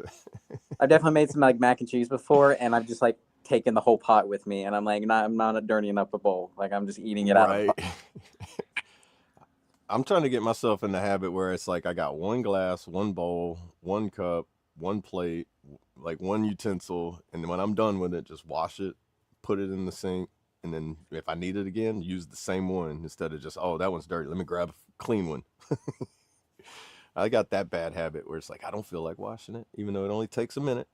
I've definitely made some like mac and cheese before, and I've just like taken the whole pot with me, and I'm like, I'm not dirtying up a bowl. Like I'm just eating it out of the Right. pot. I'm trying to get myself in the habit where it's like I got one glass, one bowl, one cup, one plate, like one utensil, and then when I'm done with it, just wash it, put it in the sink, and then if I need it again, use the same one instead of just, oh, that one's dirty. Let me grab a clean one. I got that bad habit where it's like I don't feel like washing it, even though it only takes a minute.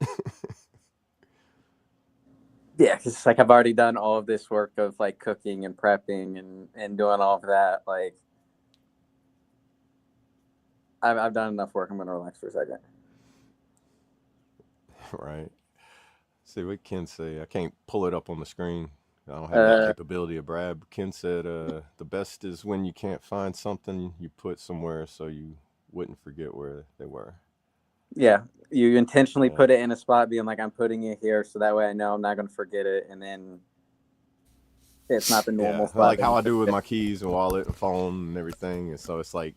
Yeah, because it's like I've already done all of this work of like cooking and prepping and doing all of that. Like I've done enough work. I'm gonna relax for a second. Right. See what Ken say. I can't pull it up on the screen. I don't have that Uh, capability of Brad. Ken said, the best is when you can't find something you put somewhere so you wouldn't forget where they were. yeah, you intentionally Yeah. put it in a spot, being like, I'm putting it here, so that way I know I'm not gonna forget it, and then it's not the normal Yeah. spot Like that how you I do with forget. my keys and wallet and phone and everything. And so it's like,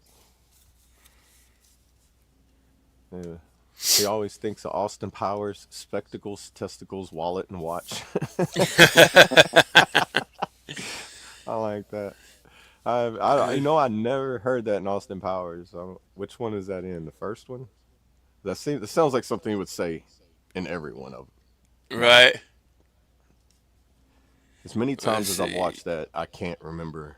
yeah. He always thinks of Austin Powers, spectacles, testicles, wallet, and watch. I like that. I never heard that in Austin Powers. Which one is that in? The first one? That sounds like something he would say in every one of them. Right. As many Let's times as I've see. watched that, I can't remember.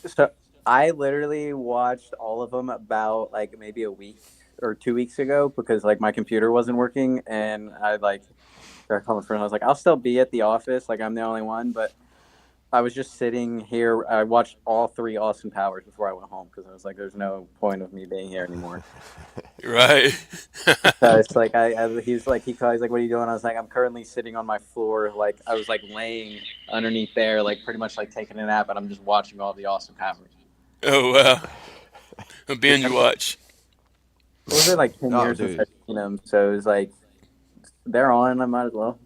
So I literally watched all of them about like maybe a week or 2 weeks ago because like my computer wasn't working, and I like started calling a friend. I was like, I'll still be at the office, like I'm the only one, but I was just sitting here. I watched all three Austin Powers before I went home because I was like, there's no point of me being here anymore. Right. So it's like he's like he's like, what are you doing? I was like, I'm currently sitting on my floor, like I was like laying underneath there, like pretty much like taking a nap, and I'm just watching all the Austin Powers. Oh wow. A binge watch. What was it, like 10 years since Dude, I've seen them? So it was like they're on. I might as well.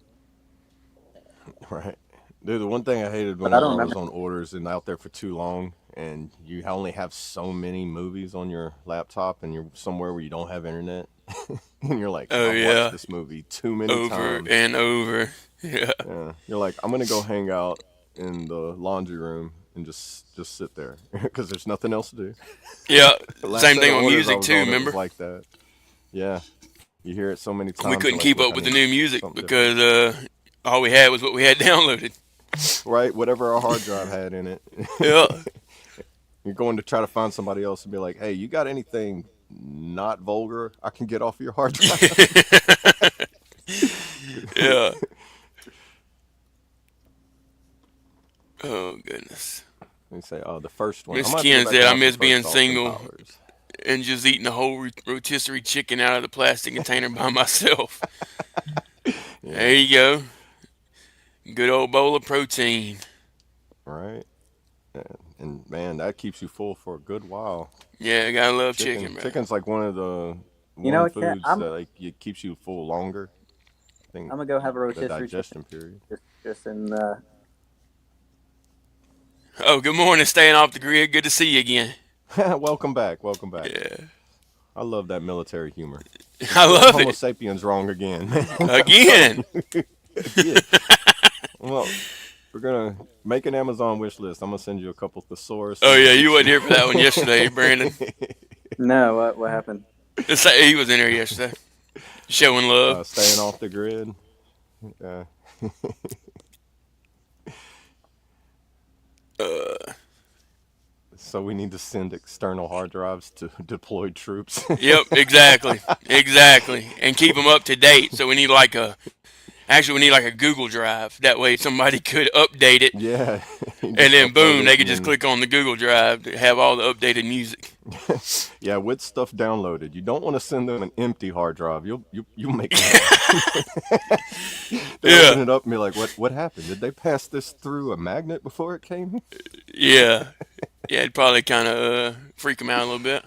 right. Dude, the one thing I hated But I whenever don't I remember. was on orders and out there for too long, and you only have so many movies on your laptop, and you're somewhere where you don't have internet, and you're like, Oh I've watched yeah. this movie too many Over times. and over. Yeah. Yeah, you're like, I'm gonna go hang out in the laundry room and just sit there because there's nothing else to do. Yeah. The last Same set thing of with orders I music was too, on, it was remember? like that. Yeah, you hear it so many We times, you're couldn't like, keep look, up I with the need new music something different. because all we had was what we had downloaded. Right, whatever our hard drive had in it. Yeah. You're going to try to find somebody else and be like, hey, you got anything not vulgar I can get off your hard drive? Yeah. Oh goodness. They say, oh, the first one. I'm Miss gonna have to go Ken back and said I watch the miss being first Austin single Powers. and just eating a whole rotisserie chicken out of the plastic container by myself. There Yeah, you go. Good old bowl of protein. right. Yeah. And man, that keeps you full for a good while. Yeah, I gotta love chicken, bro. Chicken's like one of the You know one what, Kat? foods that like it keeps you full longer. I think I'm gonna go have a the rotisserie chicken digestion period. just in. Oh, good morning. Staying off the grid. Good to see you again. Welcome back. Welcome back. Yeah, I love that military humor. You're I proving love Homo it. sapiens wrong again, man. I'm telling Again. you, again. Well, we're gonna make an Amazon wish list. I'm gonna send you a couple Oh thesauruses to yeah, you get wasn't you. here for that one yesterday, Brandon. No, what happened? He was in here yesterday, showing love. Staying off the grid. Uh, Uh, so we need to send external hard drives to deployed troops. yep, exactly, exactly, and keep them up to date. So we need like a, actually we need like a Google Drive. That way somebody could update it, Yeah, you and just then upload boom, they it could and just then click on the Google Drive to have all the updated music. yeah, with stuff downloaded. You don't want to send them an empty hard drive. You'll make them mad. They'll Yeah, open it up and be like, what happened? Did they pass this through a magnet before it came? yeah. Yeah, it'd probably kind of freak them out a little bit.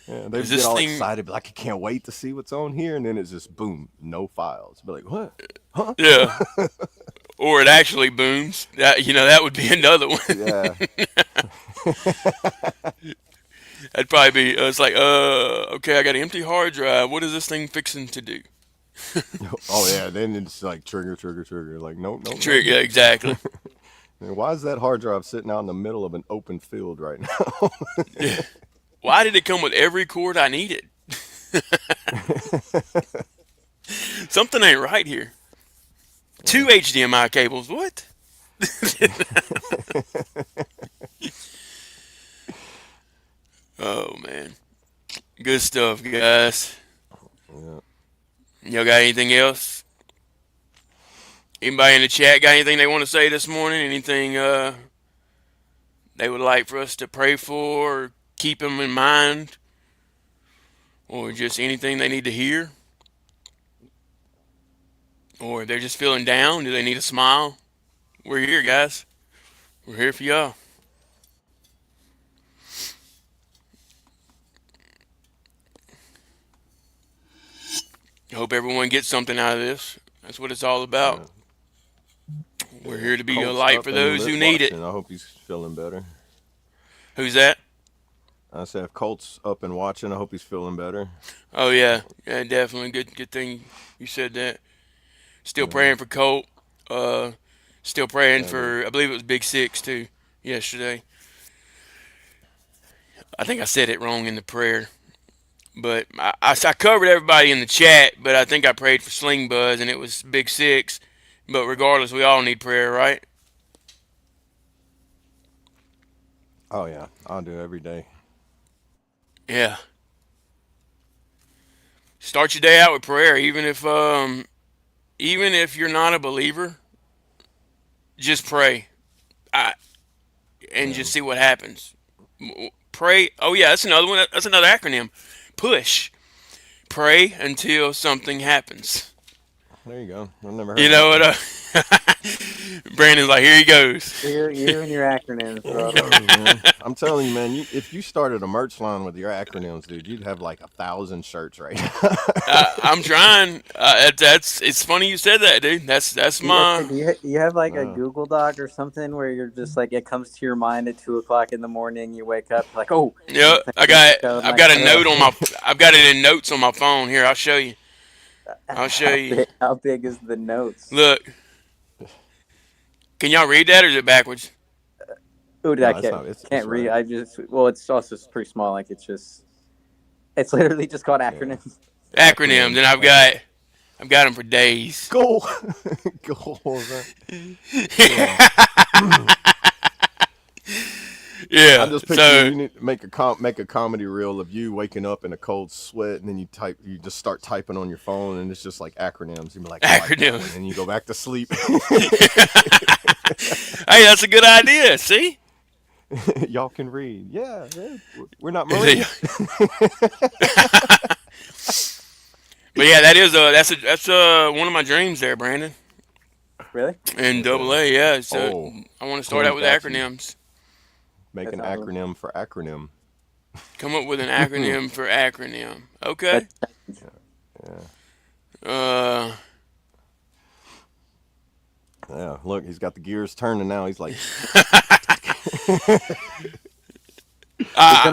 Yeah, they Is get this all thing? excited, like I can't wait to see what's on here, and then it's just boom, no files. Be like, what? Huh? Yeah. Or it actually booms. That would be another one. Yeah. That'd probably be. It's like, okay, I got an empty hard drive. What is this thing fixing to do? Oh yeah. Then it's like trigger, trigger, trigger. Like nope, nope, nope. Trick. Yeah, exactly. And why is that hard drive sitting out in the middle of an open field right now? Yeah. Why did it come with every cord I needed? Something ain't right here. Two Yeah. HDMI cables. What? Oh man, good stuff, guys. Yeah. Y'all got anything else? Anybody in the chat got anything they want to say this morning? Anything they would like for us to pray for, or keep them in mind, or just anything they need to hear, or they're just feeling down? Do they need a smile? We're here, guys. We're here for y'all. I hope everyone gets something out of this. That's what it's all about. Yeah. We're Yeah. here to be a Colt's light up for and those who need it. watching. I hope he's feeling better. Who's that? I said, if Colt's up and watching, I hope he's feeling better. Oh yeah, yeah, definitely. Good thing you said that. Still Yeah. praying for Colt. Uh, still praying Yeah. The, for. I believe it was Big Six too. Yesterday, I think I said it wrong in the prayer, but I covered everybody in the chat. But I think I prayed for Sling Buzz, and it was Big Six. But regardless, we all need prayer, right? oh yeah, I'll do it every day. Yeah. Start your day out with prayer, even if you're not a believer. Just pray, I, and Yeah. just see what happens. Pray. Oh yeah, that's another one. That's another acronym. Push. Pray until something happens. There you go. I've never You heard know that what? one. Brandon's like, here he goes. You and your acronyms, There he bro. goes, man. I'm telling you, man. If you started a merch line with your acronyms, dude, you'd have like 1,000 shirts right now. I'm trying. That's. It's funny you said that, dude. That's my. Do you have like a No. Google Doc or something where you're just like it comes to your mind at 2 o'clock in the morning, you wake up like, oh, Yeah, this thing needs to go in I've my got a note on acronym. my. I've got it in notes on my phone. Here, I'll show you. I'll show you. How big is the notes? Look, can y'all read that or is it backwards? Oh, No, I it's not. It's can't read. right. I just it's also pretty small. Like it's literally just called Yeah. acronyms. Acronyms, and Acronyms. That's right. I've got them for days. Goal. Goals. Yeah. I'm Yeah. just picturing So you need to make a comedy reel of you waking up in a cold sweat, and then you just start typing on your phone, and it's just like acronyms. You be like, I like that one, acronym. and you go back to sleep. Hey, that's a good idea. See? Y'all can read. Yeah, yeah. We're not But Marines. yeah, that's one of my dreams there, Brandon. Really? And Like double A, yeah. So oh, I want to start out Tim with Thatchy, acronyms. make That's an awesome. acronym for acronym. Come up with an acronym for acronym. Okay. That's Yeah, Uh, yeah. Look, he's got the gears turning now. He's like,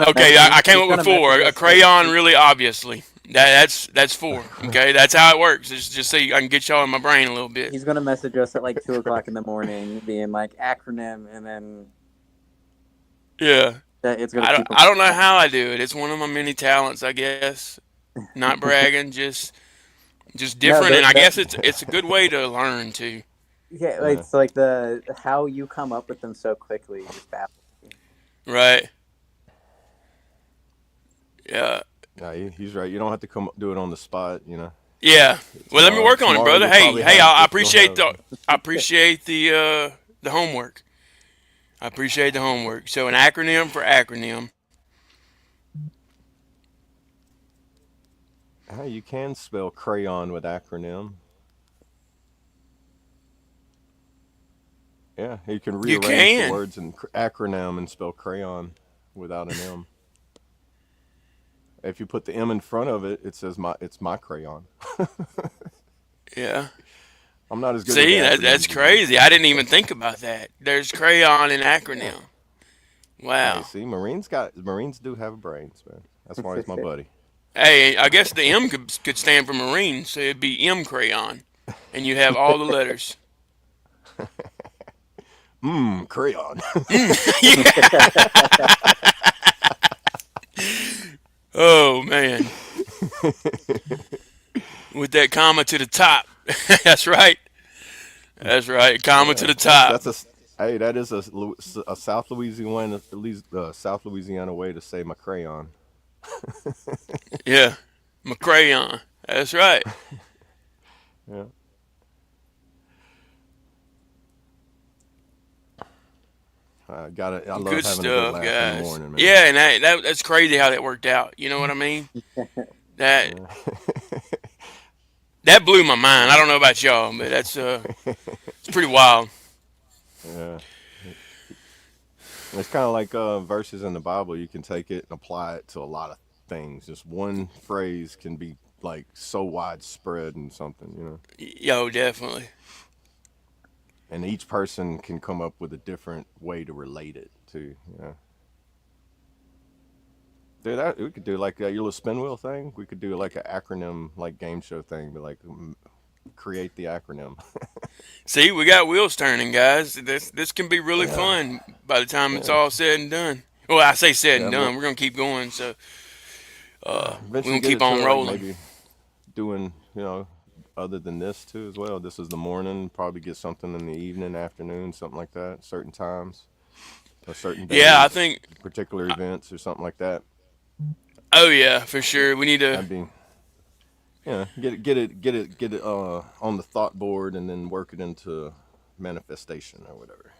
okay. I came he's up with gonna four. message A us like crayon, really obviously. That's four. Okay, that's how it works. Just so I can get y'all in my brain a little bit. he's gonna message us at like 2 o'clock in the morning, being like acronym, and then Yeah. it's gonna keep him. I don't know how I do it. It's one of my many talents, I guess. Not bragging, just No, different, and I guess it's a good way to learn too. yeah, yeah, it's like the how you come up with them so quickly just baffles me. Right? Yeah. yeah. He's right. You don't have to do it on the spot. Yeah. Well, let me work on it, Tomorrow brother. you'll Hey, probably hey, have I you'll appreciate have. the homework. I appreciate the homework. So an acronym for acronym. Hey, you can spell crayon with acronym. Yeah, you can You rearrange the can. words in acronym and spell crayon without an M. If you put the M in front of it, it says it's my crayon. Yeah. I'm not as good with See, that's acronyms as you. crazy. I didn't even think about that. There's crayon and Yeah. acronym. Hey, Wow. see, Marines do have brains, man. That's why he's my buddy. Hey, I guess the M could stand for Marine, so it'd be M crayon, and you have all the letters. Crayon. Yeah. Oh man, with that comma to the top. That's right. That's right. Comma to Yeah, the top. hey, that is a South Louisiana, South Louisiana way to say my crayon. Yeah. My crayon. That's right. Yeah. I love Good having a good stuff, laugh in the guys. morning, man. Yeah, and that's crazy how that worked out. You know what I mean? That Yeah. that blew my mind. I don't know about y'all, but it's pretty wild. Yeah. It's kind of like verses in the Bible. You can take it and apply it to a lot of things. Just one phrase can be like so widespread and something, you know. Yo, definitely. And each person can come up with a different way to relate it to, you know. Dude, we could do like your little spin wheel thing. We could do like an acronym, like game show thing, but like create the acronym. See, we got wheels turning, guys. This can be really Yeah, fun by the time it's yeah, all said and done. Well, I say said yeah. and done. We're gonna keep going, so we're Eventually gonna get keep it to on like rolling. maybe doing, other than this too as well. This is the morning. Probably get something in the evening, afternoon, something like that. Certain times or certain Yeah, I days, think. particular events or something like that. Oh yeah, for sure. We need to That'd be get it on the thought board and then work it into manifestation or whatever,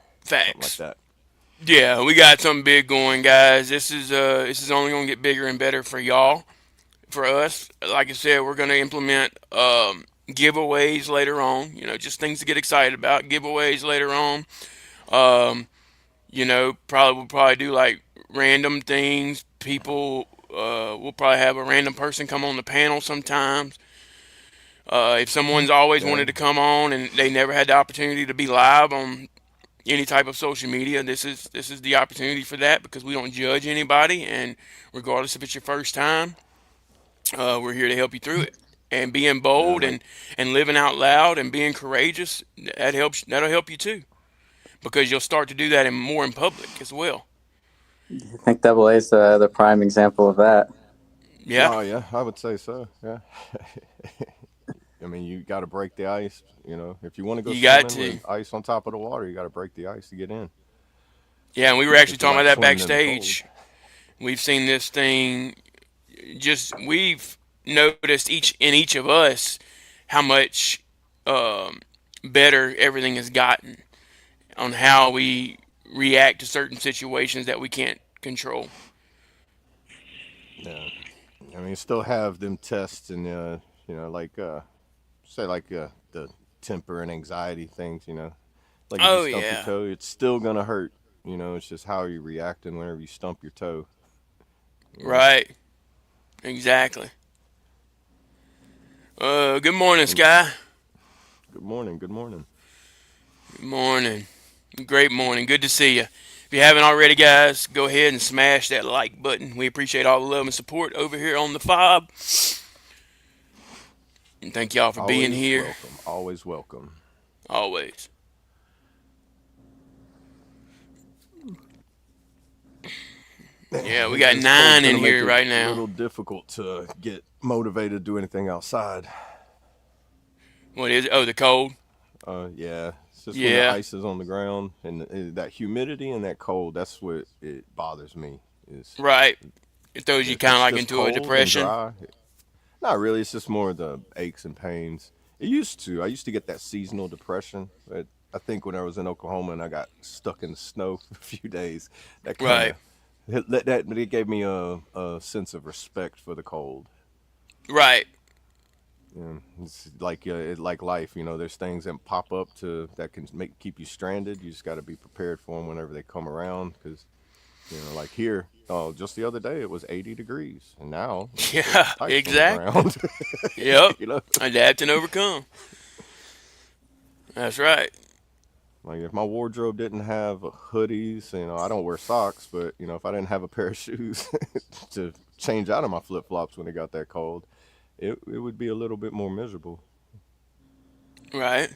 something like facts. that. Yeah, we got something big going, guys. This is only gonna get bigger and better for y'all. For us, like I said, we're gonna implement giveaways later on. Just things to get excited about. Giveaways later on. Um, we'll probably do like random things. People, we'll probably have a random person come on the panel sometimes. If someone's always Yeah, wanted to come on and they never had the opportunity to be live on any type of social media, this is the opportunity for that because we don't judge anybody, and regardless if it's your first time, we're here to help you through it. And being yeah, bold like and living out loud and being courageous, that'll help you too because you'll start to do that more in public as well. I think Double A is the prime example of that. Yeah, oh yeah, I would say so. Yeah, I mean you got to break the ice. If you want to go you got swimming to. with ice on top of the water, you got to break the ice to get in. Yeah, and we were actually If you talking like about that swimming in the cold, backstage. We've seen this thing. We've noticed each of us how much um, better everything has gotten on how we react to certain situations that we can't control. yeah. I mean, you still have them tests and like say like the temper and anxiety things. Like if you Oh stump your yeah, toe, it's still gonna hurt. It's just how you reacting whenever you stump your toe. You know. right, exactly. Good morning, And Sky. good morning. Good morning. Good morning. Great morning. Good to see you. If you haven't already, guys, go ahead and smash that like button. We appreciate all the love and support over here on the Fob. And thank y'all for being Always here. welcome. Always welcome. Always. Yeah, we got This cold's nine in gonna make here it right a now. little difficult to get motivated to do anything outside. What is it? Oh, the cold? Yeah, it's just when the Yeah, ice is on the ground and that humidity and that cold. That's what it bothers me. Is right. It throws you if kind of it's like just into a cold and depression. dry, not really. It's just more of the aches and pains. It used to. I used to get that seasonal depression. But I think when I was in Oklahoma and I got stuck in the snow for a few days, that kind Right. of it gave me a sense of respect for the cold. Right. Yeah, it's like life. There's things that pop up to that can make keep you stranded. You just got to be prepared for them whenever they come around. Because like here, oh, just the other day it was 80 degrees, and now there's Yeah, ice on the exactly. ground. Yep. you know, Adapt and overcome. That's right. like if my wardrobe didn't have hoodies, I don't wear socks, but if I didn't have a pair of shoes to change out of my flip flops when it got that cold, it would be a little bit more miserable. Right.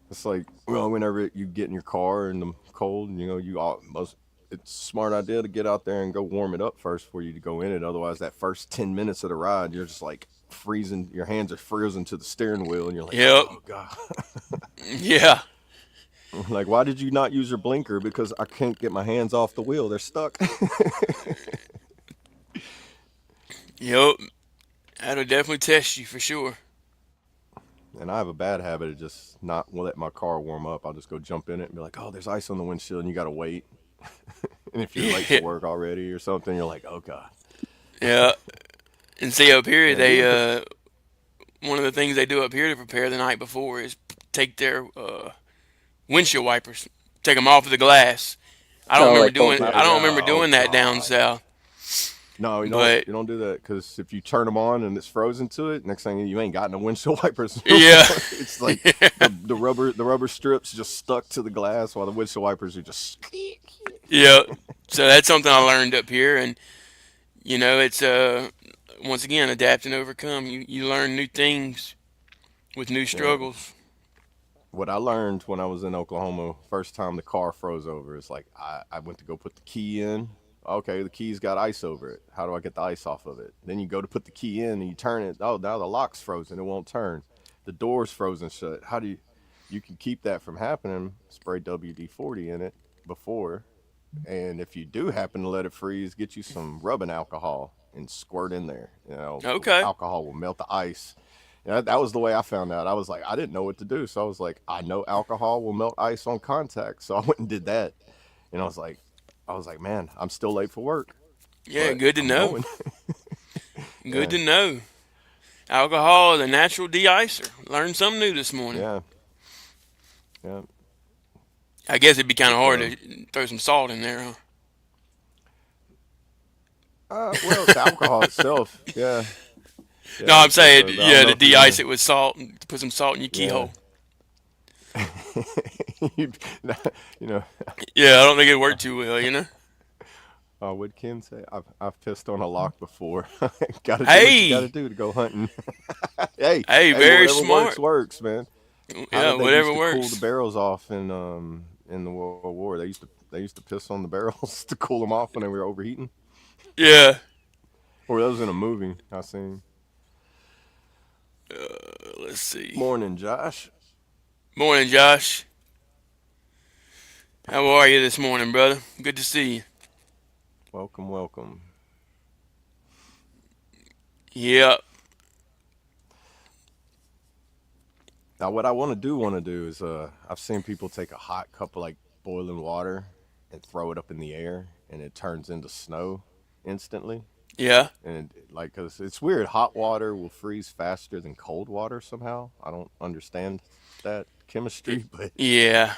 It's like, well, whenever you get in your car in the cold, you all most it's a smart idea to get out there and go warm it up first before you go in it. Otherwise, that first 10 minutes of the ride, you're just like freezing. Your hands are frozen to the steering wheel, and you're like, Yep. oh god. Yeah. Like, why did you not use your blinker? Because I can't get my hands off the wheel. They're stuck. Yep. That'll definitely test you for sure. And I have a bad habit of just not let my car warm up. I'll just go jump in it and be like, oh, there's ice on the windshield, and you gotta wait. And if you're late for Yeah. work already or something, you're like, oh god. Yeah. And see up here, Yeah, being one of the things they do up here to prepare the night before is take their windshield wipers, take them off of the glass. Oh, like pull them out I of the don't glass. remember oh doing that down god. south, No, you don't. but You don't do that because if you turn them on and it's frozen to it, next thing you ain't got no windshield wipers no yeah. more. It's like the rubber strips just stuck to the glass while the windshield wipers are just. Yeah. So that's something I learned up here, and it's once again adapt and overcome. You learn new things with new Yeah. struggles. What I learned when I was in Oklahoma, first time the car froze over, it's like I went to go put the key in. Okay, the key's got ice over it. How do I get the ice off of it? Then you go to put the key in and you turn it. Oh, now the lock's frozen. It won't turn. The door's frozen shut. How do you can keep that from happening? Spray WD-40 in it before. And if you do happen to let it freeze, get you some rubbing alcohol and squirt in there. Okay. Alcohol will melt the ice. That was the way I found out. I was like, I didn't know what to do. So I was like, I know alcohol will melt ice on contact. So I went and did that. And I was like, man, I'm still late for work, Yeah. but Good to I'm know. going. Good Yeah, to know. Alcohol is a natural de-icer. Learned something new this morning. yeah, yeah. I guess it'd be kind of But hard to throw some salt in there, well, the huh? alcohol itself, yeah, No, yeah. I'm saying, I don't yeah, know to if you're de-ice gonna, it with salt and to put some salt in your yeah. keyhole. you, you know, Yeah, I don't think it'd work too well. what Kim say? I've pissed on a lock before. Got to do what you got to Hey, do to go hunting. hey, hey, hey, very whatever works smart. works, man. How Yeah, did they used whatever to cool the works. barrels off in the World War? They used to piss on the barrels to cool them off when they were overheating. Yeah. Or that was in a movie I seen. Let's see. Morning, Josh. Morning, Josh. How are you this morning, brother? Good to see you. Welcome, welcome. Yeah. Now, what I want to do is, I've seen people take a hot cup of like boiling water and throw it up in the air, and it turns into snow instantly. Yeah. And like, cause it's weird, hot water will freeze faster than cold water somehow. I don't understand that chemistry, but Yeah.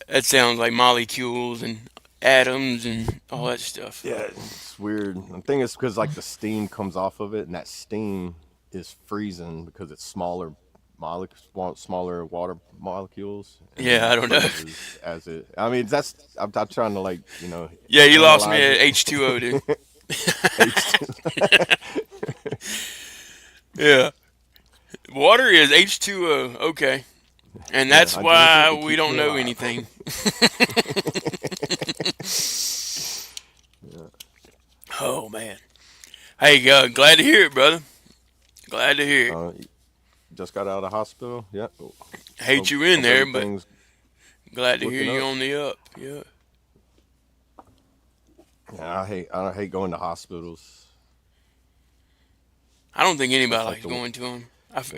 That sounds like molecules and atoms and all that stuff. yeah, it's weird. The thing is, because like the steam comes off of it, and that steam is freezing because it's smaller water molecules, and then Yeah, I it don't know. freezes as it. I mean, that's I'm trying to like Yeah, you lost me analyze at it. H2O, dude. H2. Yeah. Water is H2O. Okay. And Yeah, that's I drink it. why It we keeps don't me know alive. anything. Yeah. Oh, man. Hey, glad to hear it, brother. Glad to hear it. Just got out of the hospital. Yeah. Hate Hope you in hope there, but everything's glad to hear looking you up. on the up. Yeah. Yeah, I hate going to hospitals. I don't think anybody It's like likes the going to them.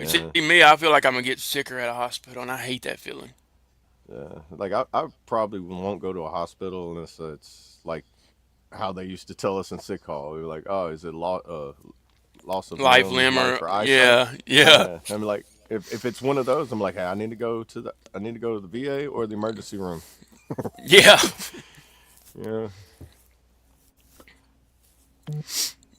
See, yeah, me, I feel like I'm going to get sicker at a hospital, and I hate that feeling. yeah. Like I probably won't go to a hospital unless it's like how they used to tell us in sick hall. We were like, oh, is it loss of Life limb, limber. life or eyesight. Yeah, yeah, Yeah, I'm like, if it's one of those, I'm like, hey, I need to go to the VA or the emergency room. yeah. Yeah,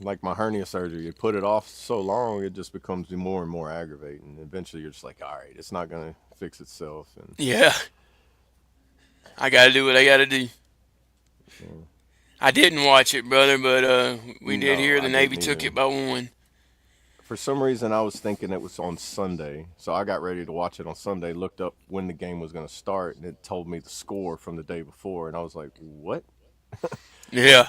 like my hernia surgery, you put it off so long, it just becomes more and more aggravating. Eventually, you're just like, all right, it's not gonna fix itself, and Yeah. I gotta do what I gotta do. yeah. I didn't watch it, brother, but we did No, hear the I Navy didn't took either. it by one. For some reason, I was thinking it was on Sunday, so I got ready to watch it on Sunday. Looked up when the game was gonna start, and it told me the score from the day before, and I was like, what? Yeah,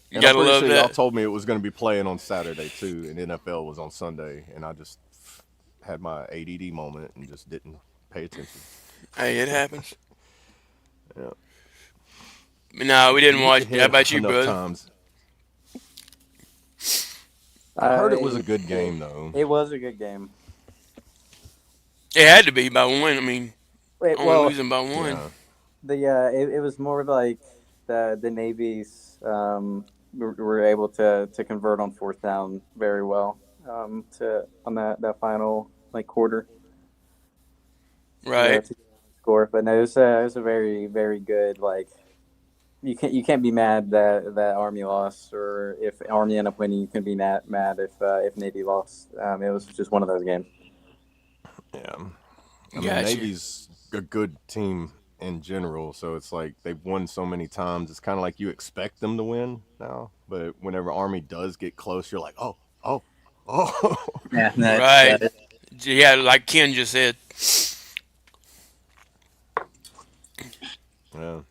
you And I'm gotta pretty love sure y'all that. told me it was going to be playing on Saturday too, and NFL was on Sunday, and I just had my ADD moment and just didn't pay attention. Hey, it happens. Yeah, But no, we you didn't hit the watch it. How head about you, enough brother? times. I heard it was a I good game though. it was a good game. It had to be by one. I mean, Wait, only well, losing by one. Yeah, it was more like the Navy's were able to convert on fourth down very well to on that final like quarter Right. to score. But no, it was a very very good like you can't be mad that Army lost, or if Army end up winning, you can be mad if Navy lost. It was just one of those games. yeah. I mean, Gotcha. Navy's a good team in general, so it's like they've won so many times. It's kind of like you expect them to win now, but whenever Army does get close, you're like, oh, oh, oh. Yeah, Right. Yeah, like Ken just said. Yeah.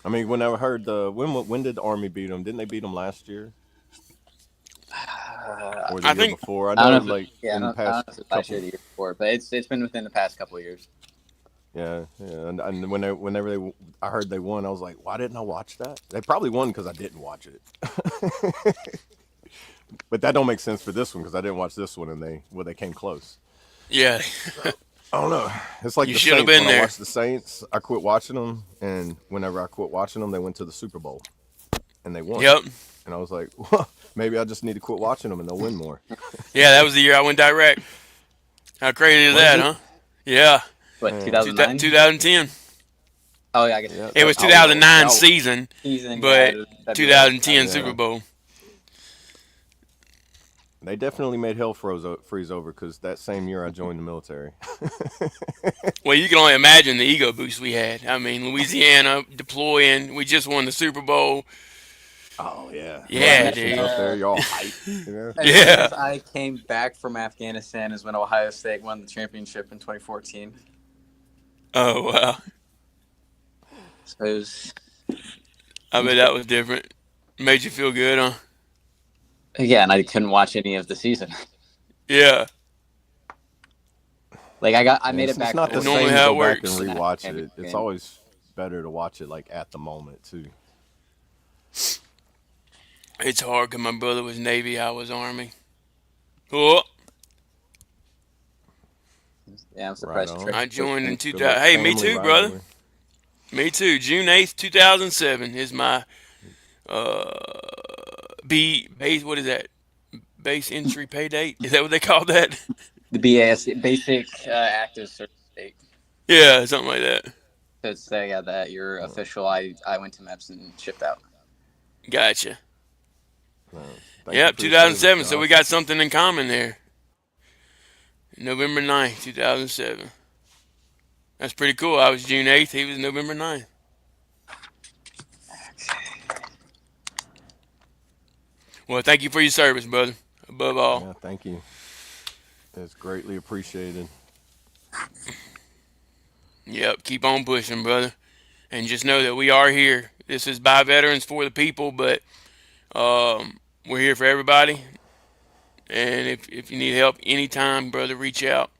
I mean, when I heard the when did the Army beat them? Didn't they beat them last year or the I year think before? I I don't know, know if like in the I don't past know if it's last year or couple. the year before, but it's been within the past couple of years. Yeah, yeah. And whenever I heard they won, I was like, why didn't I watch that? They probably won because I didn't watch it. But that don't make sense for this one because I didn't watch this one and they came close. yeah, I don't know. It's like you the should have Saints. been When I there. watched the Saints, I quit watching them, and whenever I quit watching them, they went to the Super Bowl and they won. Yep. And I was like, well, maybe I just need to quit watching them and they'll win more. Yeah, that was the year I went direct. How crazy is Was that, it? huh? Yeah. What Man, 2009? 2010. Oh yeah, I guess yeah, It was I was 2009 out. season, season. Yeah, but it was February 2010 Super 2009. Yeah, Bowl. they definitely made hell freeze over because that same year I joined the military. Well, you can only imagine the ego boost we had. I mean, Louisiana deploying. We just won the Super Bowl. Oh yeah, Well, Yeah, Nationals dude. up there, y'all hype. You know? as soon Yeah. as I came back from Afghanistan is when Ohio State won the championship in 2014. Oh, wow. So it was, I bet that was different. Made you feel good, huh? yeah, and I couldn't watch any of the season. Yeah. Like I Yeah, made it it's back not the That's home normally same to how go it back and works. and rewatch championship it. It's game. always better to watch it like at the moment too. It's hard because my brother was Navy, I was Army. Oh, Yeah, I'm Right surprised on. I Trish joined in Good little 2000. Hey, me family too, brother. rivalry. Me too. June 8th, 2007 is my uh base. What is that? Base entry pay date? Is that what they call that? the BAS basic active service date. Yeah, something like that. So it's yeah that your official. I went to MEPS and shipped out. Gotcha. Thank you Yep, for your service, 2007. So we Josh. got something in common there. November 9th, 2007. That's pretty cool. I was June 8th. He was November 9th. Well, thank you for your service, brother. Above all. Yeah, thank you. It's greatly appreciated. Yep, keep on pushing, brother. And just know that we are here. This is by veterans for the people, but we're here for everybody. And if you need help anytime, brother, reach out.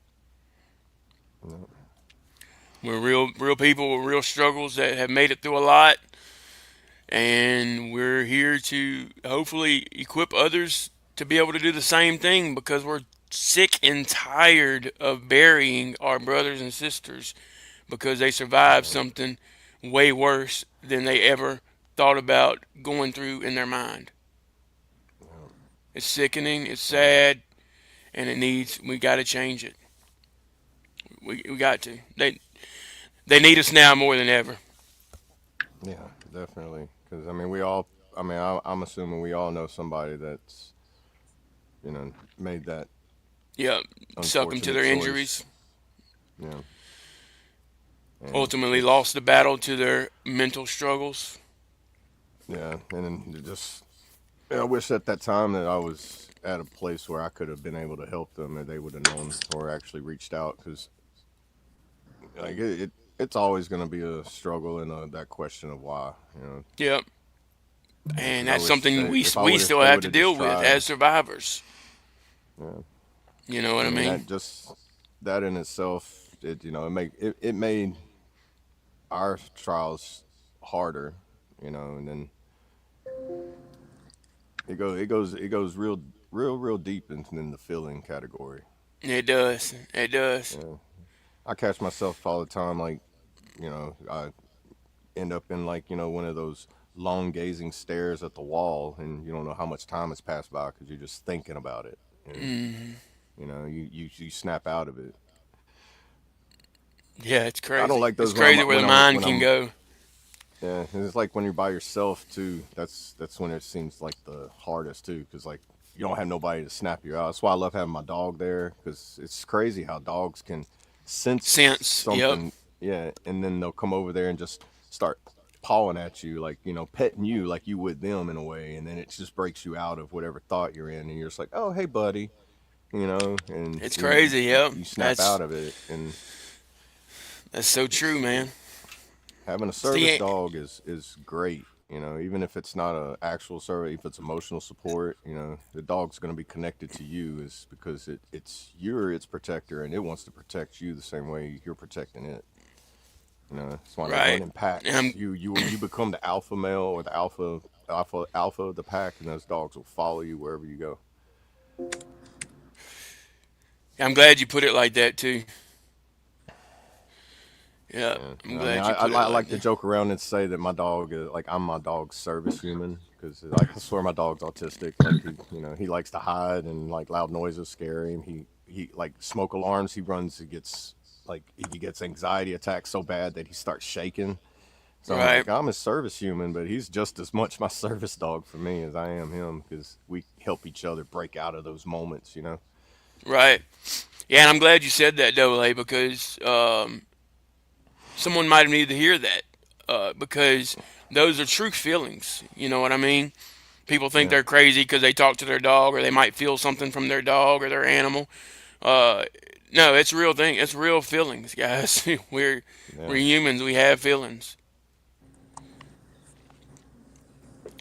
We're real people with real struggles that have made it through a lot. And we're here to hopefully equip others to be able to do the same thing because we're sick and tired of burying our brothers and sisters because they survived something way worse than they ever thought about going through in their mind. It's sickening. It's sad, and it needs. We got to change it. We got to. They need us now more than ever. Yeah, definitely. Because I mean, we all. I mean, I'm assuming we all know somebody that's made that Yeah, succumb to unfortunate their choice. injuries. Yeah, and Ultimately, it's lost the battle to their mental struggles. yeah, and then it just I wish at that time that I was at a place where I could have been able to help them, and they would have known or actually reached out. Because like it's always going to be a struggle and that question of why. Yep, and Because I that's wish something they we if still they have would to have deal just with tried. as survivors. Yeah. You know what I I mean mean? that in itself, it made our trials harder, and then it goes real deep in the feeling category. It does. It does. Yeah, I catch myself all the time, like I end up in like one of those long gazing stares at the wall, and you don't know how much time has passed by because you're just thinking about it, and you snap out of it. Yeah, it's I don't crazy. like It's those when I'm crazy where the mind can go. yeah, and it's like when you're by yourself too. That's when it seems like the hardest too, because like you don't have nobody to snap you out. That's why I love having my dog there, because it's crazy how dogs can sense Sense. Yep. something, yeah, and then they'll come over there and just start pawing at you, like petting you like you would them in a way, and then it just breaks you out of whatever thought you're in, and you're just like, oh hey buddy, and It's you you, crazy. you Yep. you snap out of it, and That's so true, it's man. having a It's service the dog is great. Even if it's not a actual service, if it's emotional support, the dog's going to be connected to you is because you're its protector, and it wants to protect you the same way you're protecting it. That's why they run right. in And packs. You become the alpha male or the alpha of the pack, and those dogs will follow you wherever you go. I'm glad you put it like that too. Yeah, Yeah, I'm I mean, glad you put it I like like to that. joke around and say that my dog is like I'm my dog's service human, because like I swear my dog's autistic. Like he likes to hide, and like loud noises scare him. He like smoke alarms. He runs. He gets anxiety attacks so bad that he starts shaking. So I'm Right. like, I'm his service human, but he's just as much my service dog for me as I am him, because we help each other break out of those moments. Right. Yeah, and I'm glad you said that, Dole, because someone might have needed to hear that. Because those are true feelings. You know what I mean? People think Yeah, they're crazy because they talk to their dog, or they might feel something from their dog or their animal. Uh, no, it's a real thing. It's real feelings, guys. We're yeah, humans. We have feelings.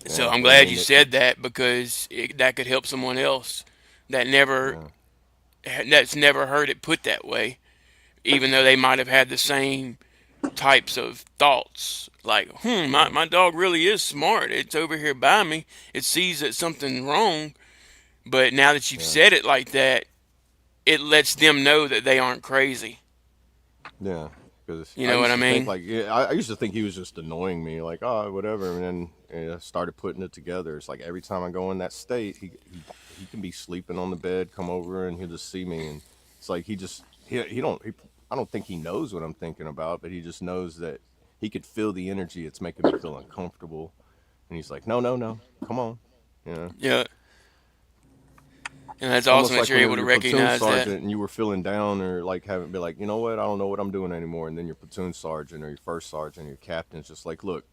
So yeah. I'm I glad you mean, said that because that could help someone else that never yeah, that's never heard it put that way, even though they might have had the same types of thoughts. Like, yeah, my dog really is smart. It's over here by me. It sees that something's wrong. But now that you've yeah. said it like that, it lets them know that they aren't crazy. Yeah, because You I know what used I to think mean? like I used to think he was just annoying me, like oh whatever, and then I started putting it together. It's like every time I go in that state, he can be sleeping on the bed, come over, and he'll just see me, and it's like he don't I don't think he knows what I'm thinking about, but he just knows that he could feel the energy. It's making me feel uncomfortable, and he's like, no, no, no, come on, you know. Yeah. And that's It's awesome almost that like you're whenever able to your platoon recognize that. sergeant and you were feeling down, or like haven't been like, you know what, I don't know what I'm doing anymore. And then your platoon sergeant or your first sergeant or your captain's just like, look,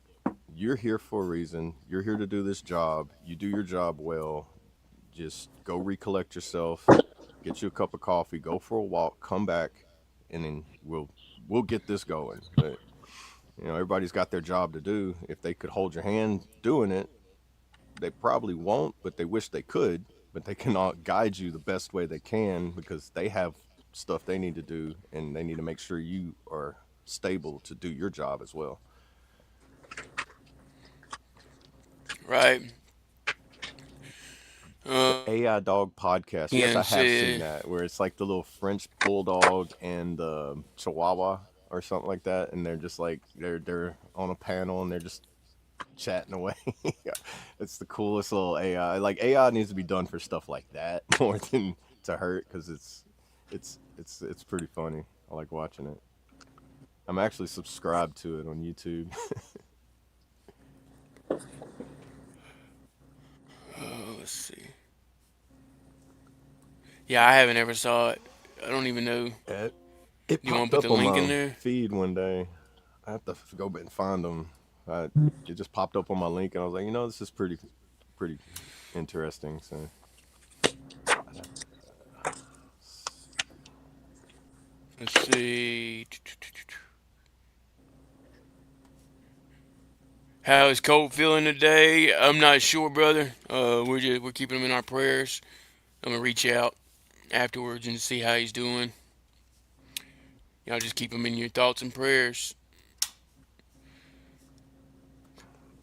you're here for a reason. You're here to do this job. You do your job well. Just go recollect yourself, get you a cup of coffee, go for a walk, come back, and then we'll get this going. But everybody's got their job to do. If they could hold your hand doing it, they probably won't, but they wish they could. But they cannot guide you the best way they can, because they have stuff they need to do, and they need to make sure you are stable to do your job as well. Right. The AI Dog podcast. Yes, I And have seen see, that, where it's like the little French bulldog and the Chihuahua or something like that, and they're just like they're on a panel, and they're just chatting away. It's the coolest little AI. Like AI needs to be done for stuff like that more than to hurt because it's pretty funny. I like watching it. I'm actually subscribed to it on YouTube. Let's see. Yeah, I haven't ever saw it. I don't even know. it, it You want popped to put up the on link in my there? feed one day. I have to go back and find them. I, it just popped up on my link, and I was like, this is pretty interesting. So I'd have to Let's see. How is Colt feeling today? I'm not sure, brother. We're keeping him in our prayers. I'm gonna reach out afterwards and see how he's doing. Y'all just keep him in your thoughts and prayers,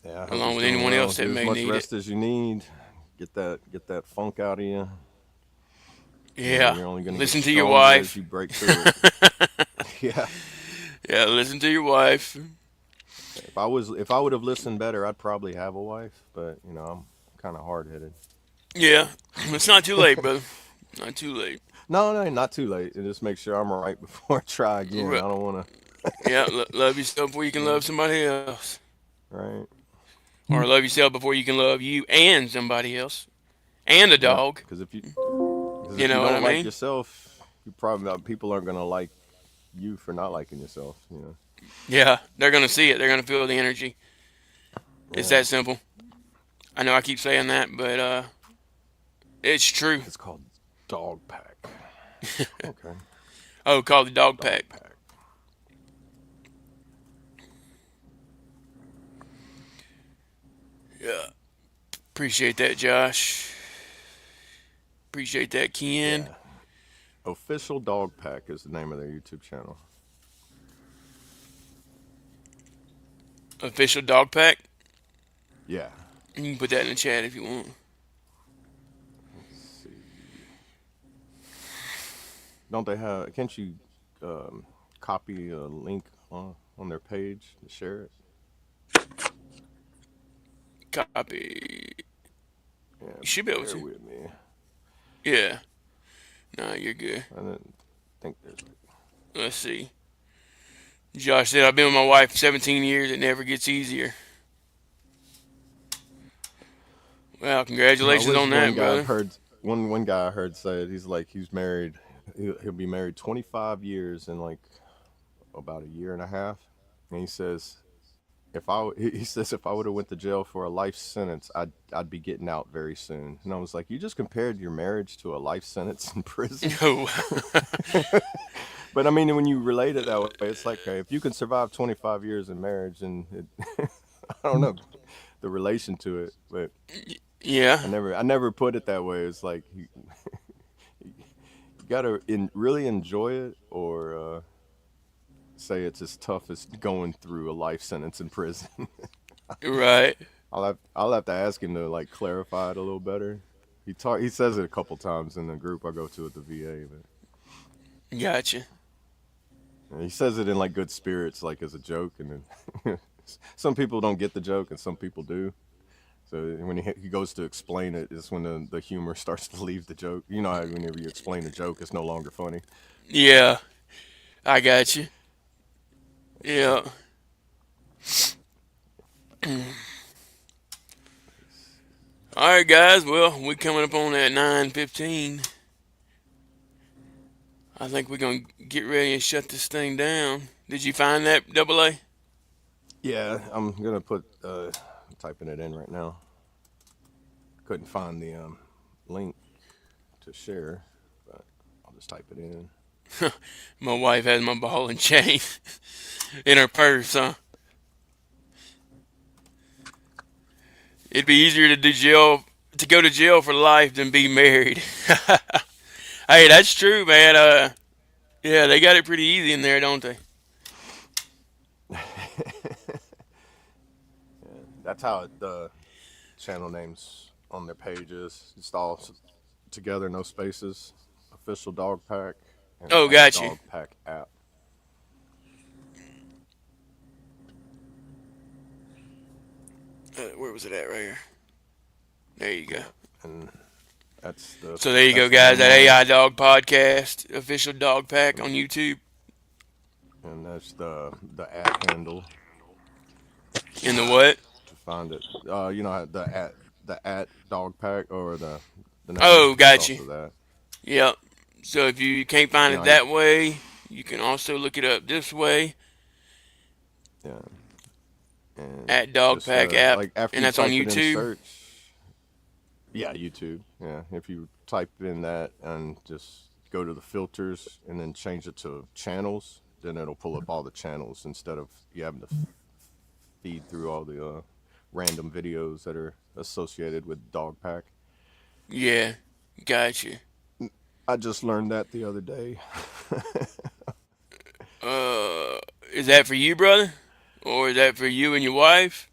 yeah, I hope along he's with doing anyone well. else Get that as may much need it. rest as you need. Get that funk out of you. Yeah, You're only gonna get listen to your stronger as wife. you break through it. Yeah. Yeah, listen to your wife. If I would have listened better, I'd probably have a wife. But I'm kind of hard headed. Yeah, it's not too late, brother. Not too late. No, no, not too late. And just make sure I'm right before I try again. Ru- I don't want Yeah, love yourself before you can to. love somebody else, Right. or love yourself before you can love you and somebody else, and a Yep. dog. Because You if you know what I don't like mean? yourself, you probably people aren't gonna like you for not liking yourself. Yeah, they're gonna see it. They're gonna feel the energy. It's Yeah. that simple. I know I keep saying that, but it's true. It's called dog pack. Okay. Oh, called the dog Dog pack. pack. Yeah, appreciate that, Josh. Appreciate that, Ken. Yeah. Official Dog Pack is the name of their YouTube channel. Official dog pack. Yeah. You can put that in the chat if you want. Let's see. Don't they have? Can't you um, copy a link on their page to share it? Copy. Yeah. You should be able Bear to. with me. Yeah. Nah, you're good. I didn't think there's like. Let's see. Josh said, I've been with my wife 17 years. It never gets easier. Well, I congratulations was on one that, guy I've brother. heard one guy I heard say it. He's like he's married. He'll be married 25 years in like about a year and a half, and he says he says if I would have went to jail for a life sentence, I'd be getting out very soon. And I was like, you just compared your marriage to a life sentence in prison. No. But I mean, when you relate it that way, it's like okay, if you can survive 25 years in marriage, and I don't know the relation to it, but Yeah. I never put it that way. It's like you gotta really enjoy it, or say it's as tough as going through a life sentence in prison. Right. I'll have to ask him to like clarify it a little better. He says it a couple times in the group I go to at the VA, but Gotcha. he says it in like good spirits, like as a joke, and then some people don't get the joke and some people do. So when he goes to explain it, is when the humor starts to leave the joke. You know how whenever you explain a joke, it's no longer funny. Yeah. I got you. Yeah. All right, guys. Well, we're coming up on that 9:15. I think we're gonna get ready and shut this thing down. Did you find that double A? Yeah, I'm gonna put typing it in right now. Couldn't find the link to share, but I'll just type it in. My wife has my ball and chain in her purse, huh? It'd be easier to go to jail for life than be married. Hey, that's true, man. Yeah, they got it pretty easy in there, don't they? That's how the channel names on their pages. It's all together, no spaces. Official Dog Pack and Oh, at got you. Dog Pack app. Where was it at? Right here. There you go. Yeah, and So there you go, that's what guys. I'm That on, AI Dog Podcast, official dog pack on YouTube. and that's the at handle In the what? to find it. The at dog pack or the name Oh, is got you. also that. Yep. So if you can't find You it know, that way, you can also look it up this way yeah, and at Dog just Pack app, like after and you that's on type it in YouTube. search, yeah, YouTube. Yeah, if you type in that and just go to the filters and then change it to channels, then it'll pull up all the channels instead of you having to feed through all the random videos that are associated with dog pack. Yeah, got you. I just learned that the other day. Uh, is that for you, brother, or is that for you and your wife?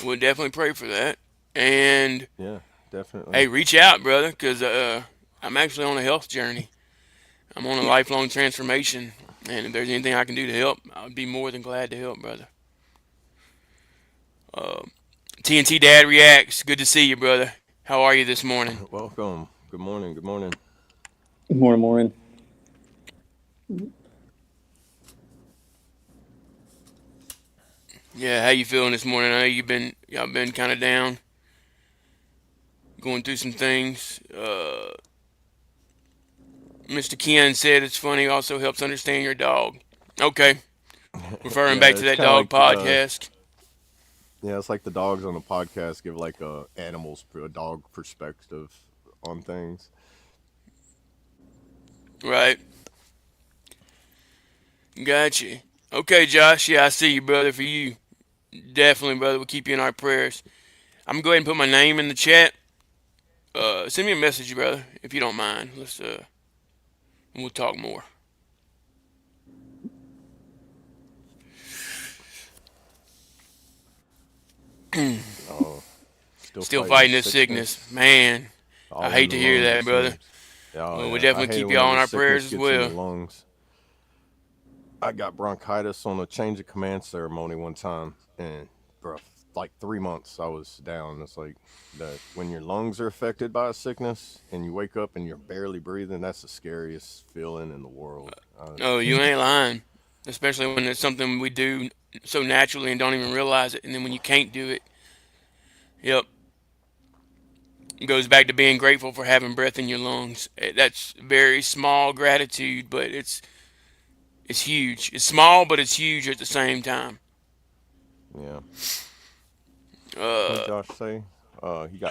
We'll definitely pray for that. And Yeah, definitely. hey, reach out, brother, because I'm actually on a health journey. I'm on a lifelong transformation, and if there's anything I can do to help, I'd be more than glad to help, brother. Uh, TNT Dad reacts. Good to see you, brother. How are you this morning? Welcome. Good morning. Good morning. Morning, morning. Yeah, how you feeling this morning? I know y'all been kind of down, going through some things. Mr. Ken said it's funny. Also helps understand your dog. Okay, referring Yeah, back to it's that kind of dog like podcast. yeah, it's like the dogs on the podcast give like a dog perspective on things. Right. Gotcha. Okay, Josh. Yeah, I see you, brother. For you, definitely, brother. We'll keep you in our prayers. I'm gonna go ahead and put my name in the chat. Send me a message, brother, if you don't mind. We'll talk more. Oh, still Still fighting fighting this sickness, sickness, man. I all in hate the to hear lungs. It that, brother. seems. Oh Well, we'll yeah, I definitely hate it keep y'all in whenever our sickness prayers as gets in your well. lungs. I got bronchitis on a change of command ceremony one time, and bro, like 3 months I was down. It's like that when your lungs are affected by a sickness and you wake up and you're barely breathing. That's the scariest feeling in the world. Oh, you ain't lying. Especially when it's something we do so naturally and don't even realize it. And then when you can't do it, yep, it goes back to being grateful for having breath in your lungs. That's very small gratitude, but it's huge. It's small, but it's huge at the same time. Yeah. What Uh, Josh say?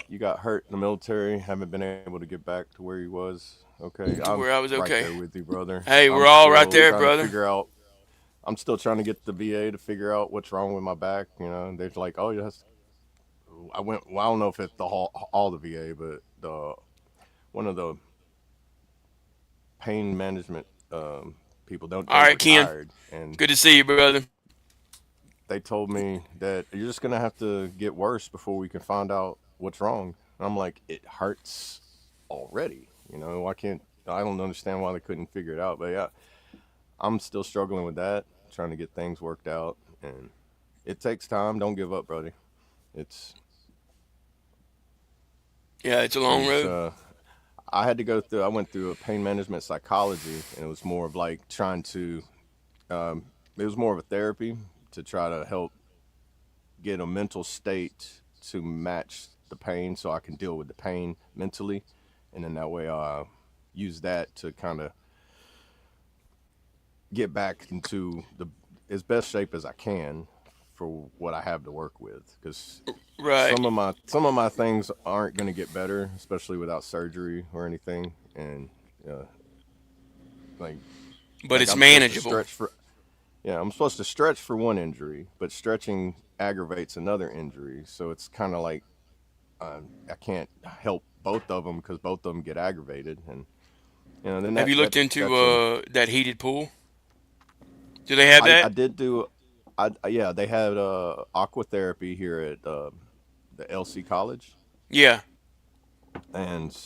You got hurt in the military. Haven't been able to get back to where you was. Okay, to I'm where I was right okay. there with you, brother. Hey, I'm we're all right still there, trying to brother. figure out. I'm still trying to get the VA to figure out what's wrong with my back. You know, they're like, oh yes. I went. Well, I don't know if it's the all the VA, but the one of the pain management people don't. All They right, Ken. retired, and Good to see you, brother. they told me that you're just gonna have to get worse before we can find out what's wrong. And I'm like, it hurts already. You know, why can't I don't understand why they couldn't figure it out. But yeah, I'm still struggling with that, trying to get things worked out, and it takes time. Don't give up, buddy. It's Yeah, it's a long because road. I had to go through. I went through a pain management psychology, and it was more of like trying to. Um, it was more of a therapy to try to help get a mental state to match the pain, so I can deal with the pain mentally, and then that way I use that to kind of get back into the as best shape as I can for what I have to work with. Because Right. some of my things aren't going to get better, especially without surgery or anything, and uh, like But it's I'm supposed to manageable. stretch for yeah, I'm supposed to stretch for one injury, but stretching aggravates another injury. So it's kind of like I can't help both of them because both of them get aggravated, and then Have you looked into that's a that heated pool? Do they have I that? did do yeah, they had aqua therapy here at the LC College, Yeah. and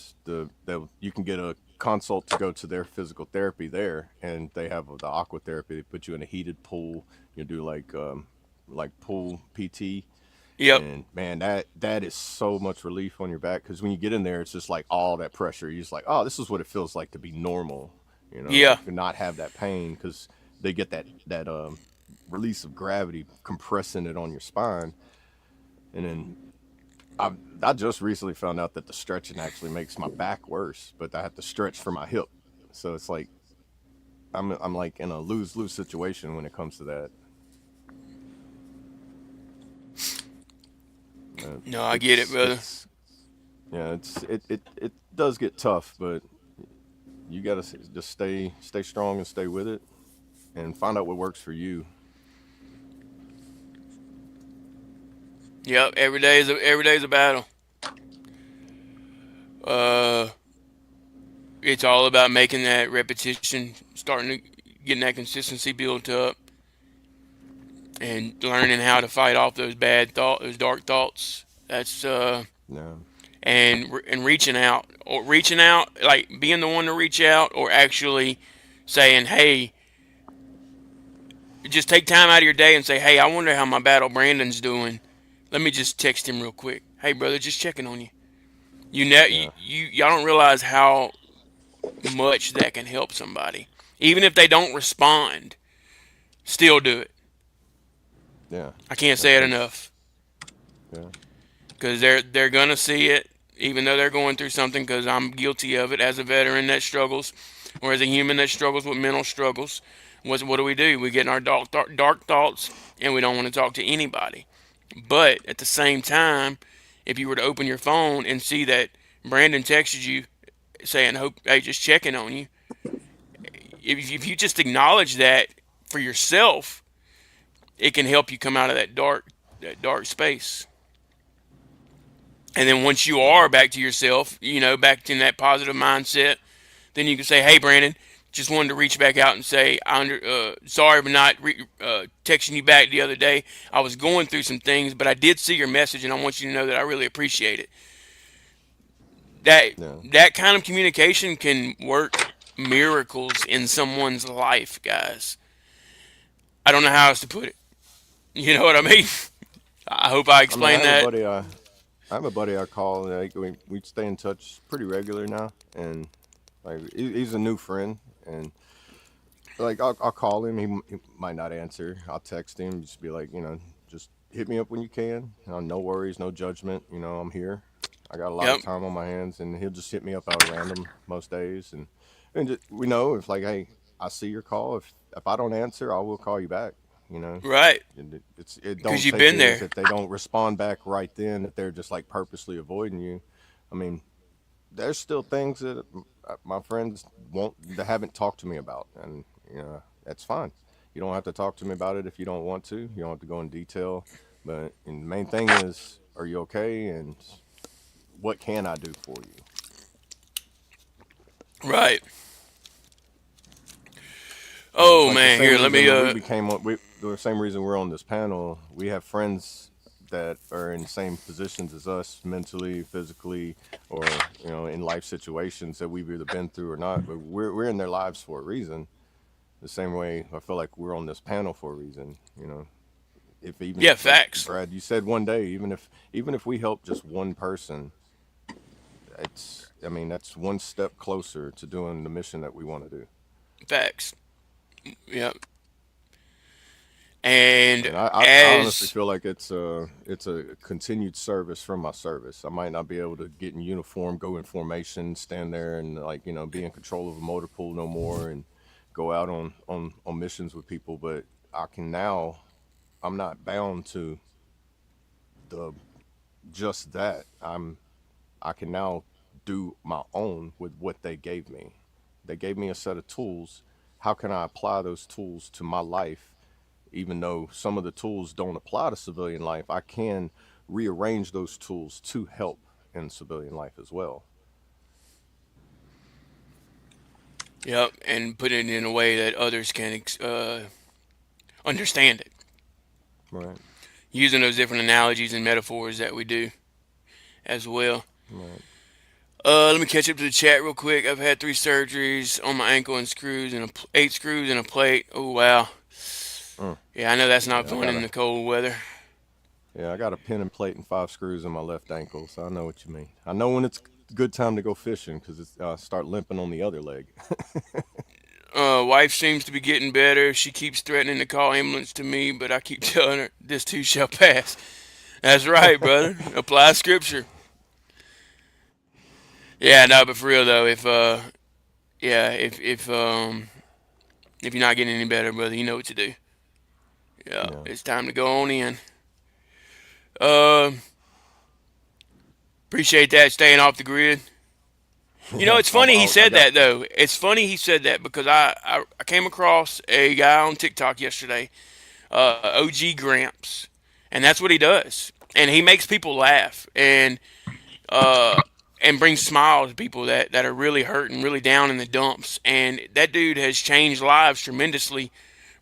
you can get a consult to go to their physical therapy there, and they have the aqua therapy. They put you in a heated pool. You do like pool PT, Yep. And man, that is so much relief on your back because when you get in there, it's just like all that pressure. You're just like, oh, this is what it feels like to be normal, Yeah. like to not have that pain because they get that release of gravity compressing it on your spine, and then I I just recently found out that the stretching actually makes my back worse, but I have to stretch for my hip, so it's like I'm like in a lose situation when it comes to that. Uh, No, I get it, it's brother. it's yeah, it does get tough, but you gotta just stay strong and stay with it, and find out what works for you. Yep. Every day is a battle. Uh, it's all about making that repetition, starting to getting that consistency built up, and learning how to fight off those bad thoughts, those dark thoughts. That's Yeah, and reaching out, or reaching out, like being the one to reach out, or actually saying, "Hey, just take time out of your day and say, hey, I wonder how my battle Brandon's doing. Let me just text him real quick. Hey, brother, just checking on you. yeah, Y'all don't realize how much that can help somebody. Even if they don't respond, still do it. yeah, I can't yeah. say it Because enough yeah, because they're gonna see it, even though they're going through something. Because I'm guilty of it as a veteran that struggles, or as a human that struggles with mental struggles. What do? We get in our dark thoughts, and we don't want to talk to anybody. But at the same time, if you were to open your phone and see that Brandon texted you saying, "Hope, hey, just checking on you," if you just acknowledge that for yourself, it can help you come out of that dark space. And then once you are back to yourself, back in that positive mindset, then you can say, "Hey, Brandon, just wanted to reach back out and say, sorry for not texting you back the other day. I was going through some things, but I did see your message, and I want you to know that I really appreciate it." That yeah. that kind of communication can work miracles in someone's life, guys. I don't know how else to put it. You know what I mean? I hope I I mean, explained that. I have a buddy I call. Like, we stay in touch pretty regular now, and like he's a new friend, and like I'll call him. He might not answer. I'll text him. Just be like, just hit me up when you can. No worries, no judgment. I'm here. I got a lot of Yep. time on my hands, and he'll just hit me up out of random most days, and just, we know if like, hey, I see your call. If I don't answer, I will call you back. You know, Right. and it Because don't you've take been it as there. if they don't respond back right then that they're just like purposely avoiding you. I mean, there's still things that my friends won't that haven't talked to me about, and that's fine. You don't have to talk to me about it if you don't want to. You don't have to go in detail, but and the main thing is, are you okay, and what can I do for you? Right. It's Oh like the man, same here, let me reason we became the same reason we're on this panel. We have friends that are in the same positions as us mentally, physically, or in life situations that we've either been through or not. But we're in their lives for a reason. The same way I feel like we're on this panel for a reason. If even Yeah, like facts. Brad, you said one day, even if we help just one person, I mean that's one step closer to doing the mission that we want to do. Facts. Yep. And And I honestly as feel like it's a continued service from my service. I might not be able to get in uniform, go in formation, stand there and like be in control of a motor pool no more, and go out on missions with people. But I can now. I'm not bound to the just that. I can now do my own with what they gave me. They gave me a set of tools. How can I apply those tools to my life? Even though some of the tools don't apply to civilian life, I can rearrange those tools to help in civilian life as well. yep, and put it in a way that others can understand it, Right, using those different analogies and metaphors that we do as well. right. Let me catch up to the chat real quick. I've had 3 surgeries on my ankle and screws and 8 screws and a plate. Oh wow. Mm. Yeah, I know that's not Yeah, fun in the cold weather. Yeah, I got a pin and plate and 5 screws in my left ankle, so I know what you mean. I know when it's a good time to go fishing because it's start limping on the other leg. Wife seems to be getting better. She keeps threatening to call ambulance to me, but I keep telling her this too shall pass. That's right, brother. Apply scripture. Yeah, no, but for real though, yeah, if you're not getting any better, brother, you know what to do. Yeah, Yeah. it's time to go on in. Uh, Appreciate that staying off the grid. You know, Yeah, it's funny he I said got. that though. It's funny he said that because I came across a guy on TikTok yesterday, OG Gramps, and that's what he does. And he makes people laugh uh, and brings smiles to people that are really hurting, really down in the dumps. And that dude has changed lives tremendously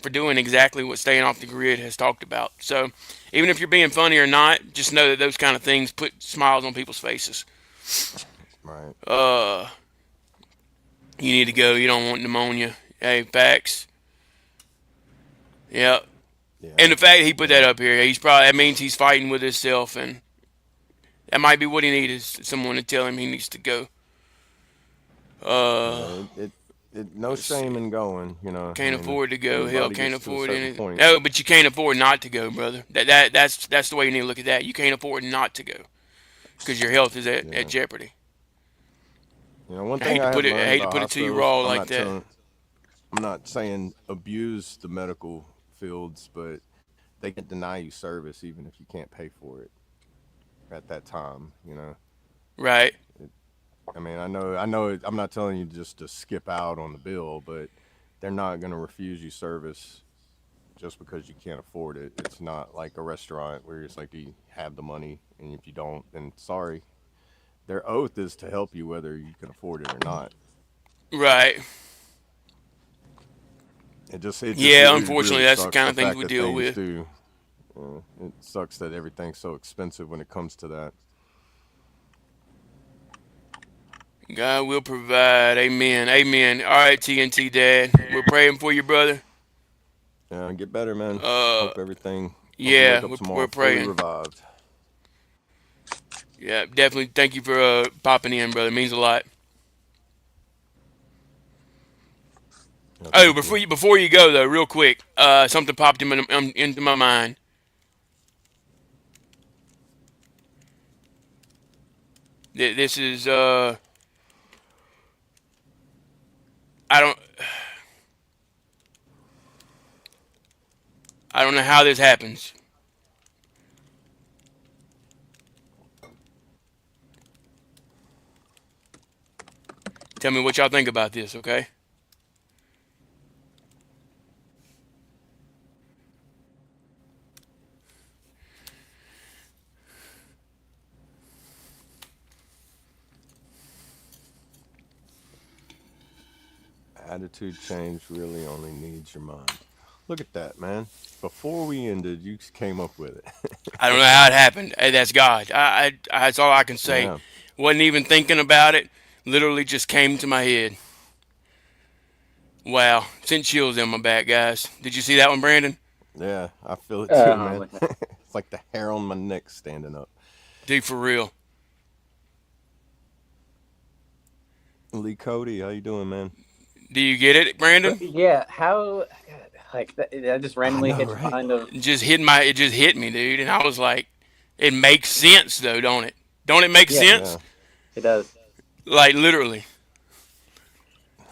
for doing exactly what Staying Off the Grid has talked about. So even if you're being funny or not, just know that those kind of things put smiles on people's faces. Right. Uh, you need to go. You don't want pneumonia. Hey, facts. Yeah. And Yeah. the fact that he put that Yeah. up here, he's probably that means he's fighting with himself, and that might be what he needs is someone to tell him he needs to go. Uh, Yeah. No let's shame see. in going. I Can't mean, afford to go. Hell, everybody can't gets to a afford certain any. point. No, but you can't afford not to go, brother. That's the way you need to look at that. You can't afford not to go because your health is at Yeah. jeopardy. One thing I have I learned hate to about put it to you hospitals, raw like that. I'm not saying abuse the medical fields, but they can deny you service even if you can't pay for it at that time. Right. I mean, I know. I'm not telling you just to skip out on the bill, but they're not going to refuse you service just because you can't afford it. It's not like a restaurant where it's like you have the money, and if you don't, then sorry. Their oath is to help you whether you can afford it or not. Right. It just Yeah. really Unfortunately, really that's the sucks kind the of things fact we that deal things with. do. It sucks that everything's so expensive when it comes to that. God will provide. Amen. Amen. All right, TNT Dad. We're praying for you, brother. Get better, man. Uh, Hope everything. Hope you yeah, wake up we're tomorrow fully praying. revived. Yeah, definitely. Thank you for popping in, brother. It means a lot. Oh, Thank you. before you go though, real quick, something popped into my mind. This is I don't I don't know how this happens. Tell me what y'all think about this, okay? Attitude change really only needs your mind. Look at that, man. Before we ended, you came up with it. I don't know how it happened. Hey, that's God. That's all I can say. Yeah. Wasn't even thinking about it. Literally just came to my head. Wow, sent chills down my back, guys. Did you see that one, Brandon? Yeah, I feel it too, man. With that. It's like the hair on my neck standing up. Dude, for real. Lee Cody, how you doing, man? Do you get it, Brandon? But yeah, how like that just I randomly know, hit your right? mind of It just hit me, dude, and I was like, it makes sense though, don't it? Don't it make yeah, sense? Yeah. it does. Like literally.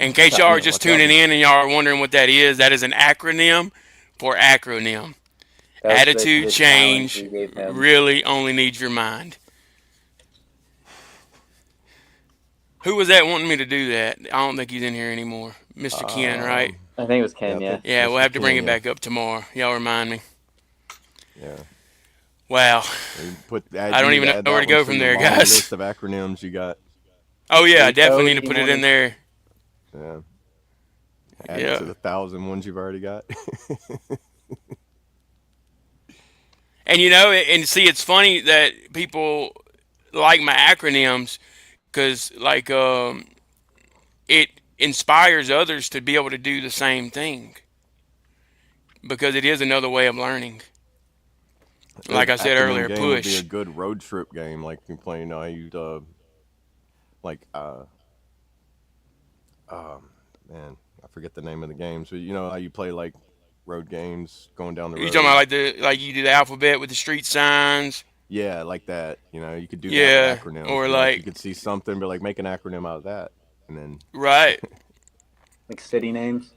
In case y'all are just Watch out. tuning in and y'all are wondering what that is an acronym for acronym. That was Attitude the challenge change we gave him. really only needs your mind. Who was that wanting me to do that? I don't think he's in here anymore. Mr. Ken, right? Um, I think it was yeah, Ken. I Yeah. think Yeah, we'll Mr. have to bring Ken, it yeah. back up tomorrow. Y'all remind me. Yeah. Wow. I You don't need even to know add where that to one go to from your there, long guys. list of acronyms you got. Oh yeah, I Lee definitely need Cody to put it in wanted. there. Yeah. Add it to Yeah. the 1,000 ones you've already got. And and see, it's funny that people like my acronyms because it inspires others to be able to do the same thing because it is another way of learning. Like I said Acronym earlier, game would be a push. good road trip game. Like you play, you know, how you like man, I forget the name of the games, but you know how you play like road games going down the You talking about road. like you do the alphabet with the street signs? Yeah, like that. You know, you could do that with Yeah, acronyms. or Be like, you like could see something, but like make an acronym out of that, and then right. Like city names.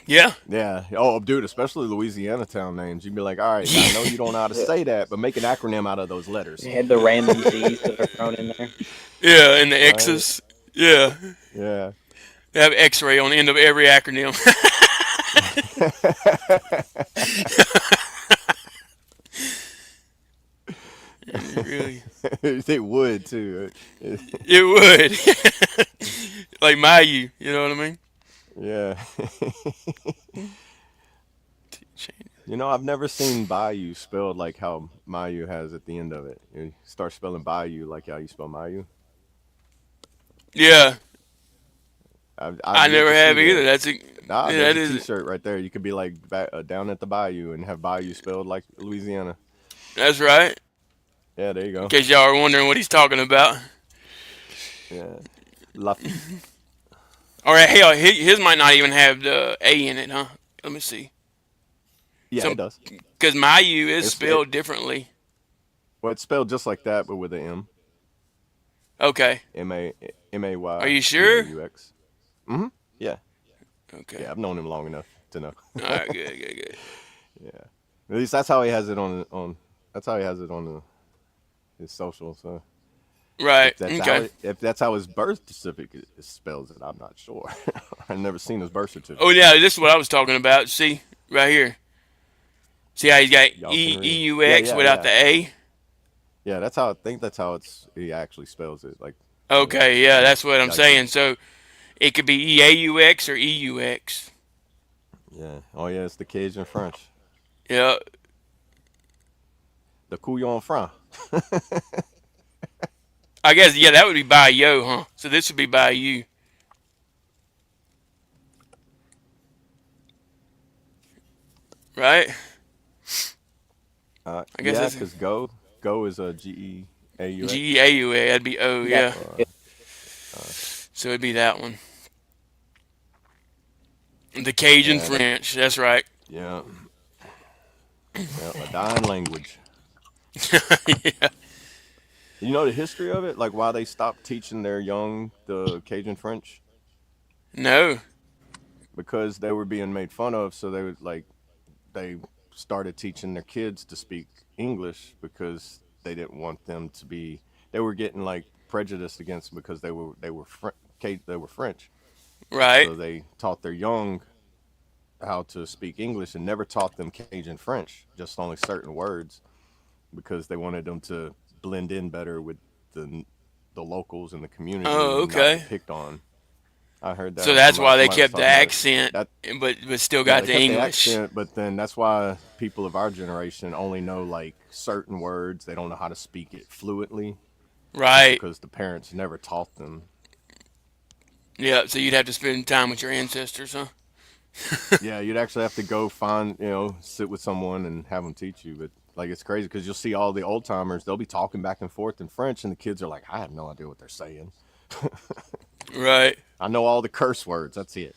Yeah. yeah. Oh, dude, especially Louisiana town names. You'd be like, all right, I know you don't know how to Yeah. say that, but make an acronym out of those letters. They had the random Z's that are thrown in there. Yeah, and the Right? X's. Yeah. Yeah. They have X-ray on the end of every acronym. Really, They would too. it would. Like Mayu, you know what I mean? Yeah. You know, I've never seen Bayou spelled like how Mayu has at the end of it. You start spelling Bayou like how you spell Mayu. Yeah, I've I yet never to see have that. either. That's a Nah, yeah, there's that a is T-shirt right there. You could be like down at the Bayou and have Bayou spelled like Louisiana. that's right. Yeah, there you In go. case y'all are wondering what he's talking about. Yeah, Lafitte. All right, hell, his might not even have the A in it, huh? Let me see. Yeah, it Some does. because Mayu is It's it. spelled differently. Well, it's spelled just like that, but with an M. Okay, are you sure? Maeux. Mm-hmm. Yeah, Okay, yeah. I've known him long enough to know. all right, good, good, good. Yeah, at least that's how he has it on. That's how he has it on his social. So Right, okay. if that's how his birth certificate spells it, I'm not sure. I've never seen his birth Oh certificate. yeah, this is what I was talking about. See right here. See how he's got Y'all can read. Yeah, EUX yeah, without yeah, the A? yeah. That's how I think that's how he actually spells it. Like the Okay, yeah, E, that's what I'm like the saying. So it could be EAUX or EUX. yeah. Oh yeah, it's the Cajun French, Yeah, the Couillon Franc. I guess yeah, that would be by yo, huh? So this would be by you, right? I guess Yeah, that's because go is a GEAUX. GEAUA. That'd be O, Yeah. yeah. Uh, So it'd be that one. The Cajun yeah, French. That's right. yeah, yeah. A dying language. Yeah. You know the history of it, like why they stopped teaching their young the Cajun French No. because they were being made fun of. So they would like they started teaching their kids to speak English because they didn't want them to be. They were getting like prejudiced against because they were French. Right. So they taught their young how to speak English and never taught them Cajun French, just only certain words because they wanted them to blend in better with the the locals in the community Oh, and not get okay. picked on. I heard So that that's why they somebody was kept the talking about it. accent, That but still yeah, got they the kept the English. accent, but then that's why people of our generation only know like certain words. They don't know how to speak it fluently just Right. because the parents never taught them. Yeah. So you'd have to spend time with your ancestors, huh? Yeah, you'd actually have to go find, sit with someone and have them teach you. But like, it's crazy because you'll see all the old timers, they'll be talking back and forth in French, and the kids are like, I have no idea what they're saying. Right. I know all the curse words. That's it.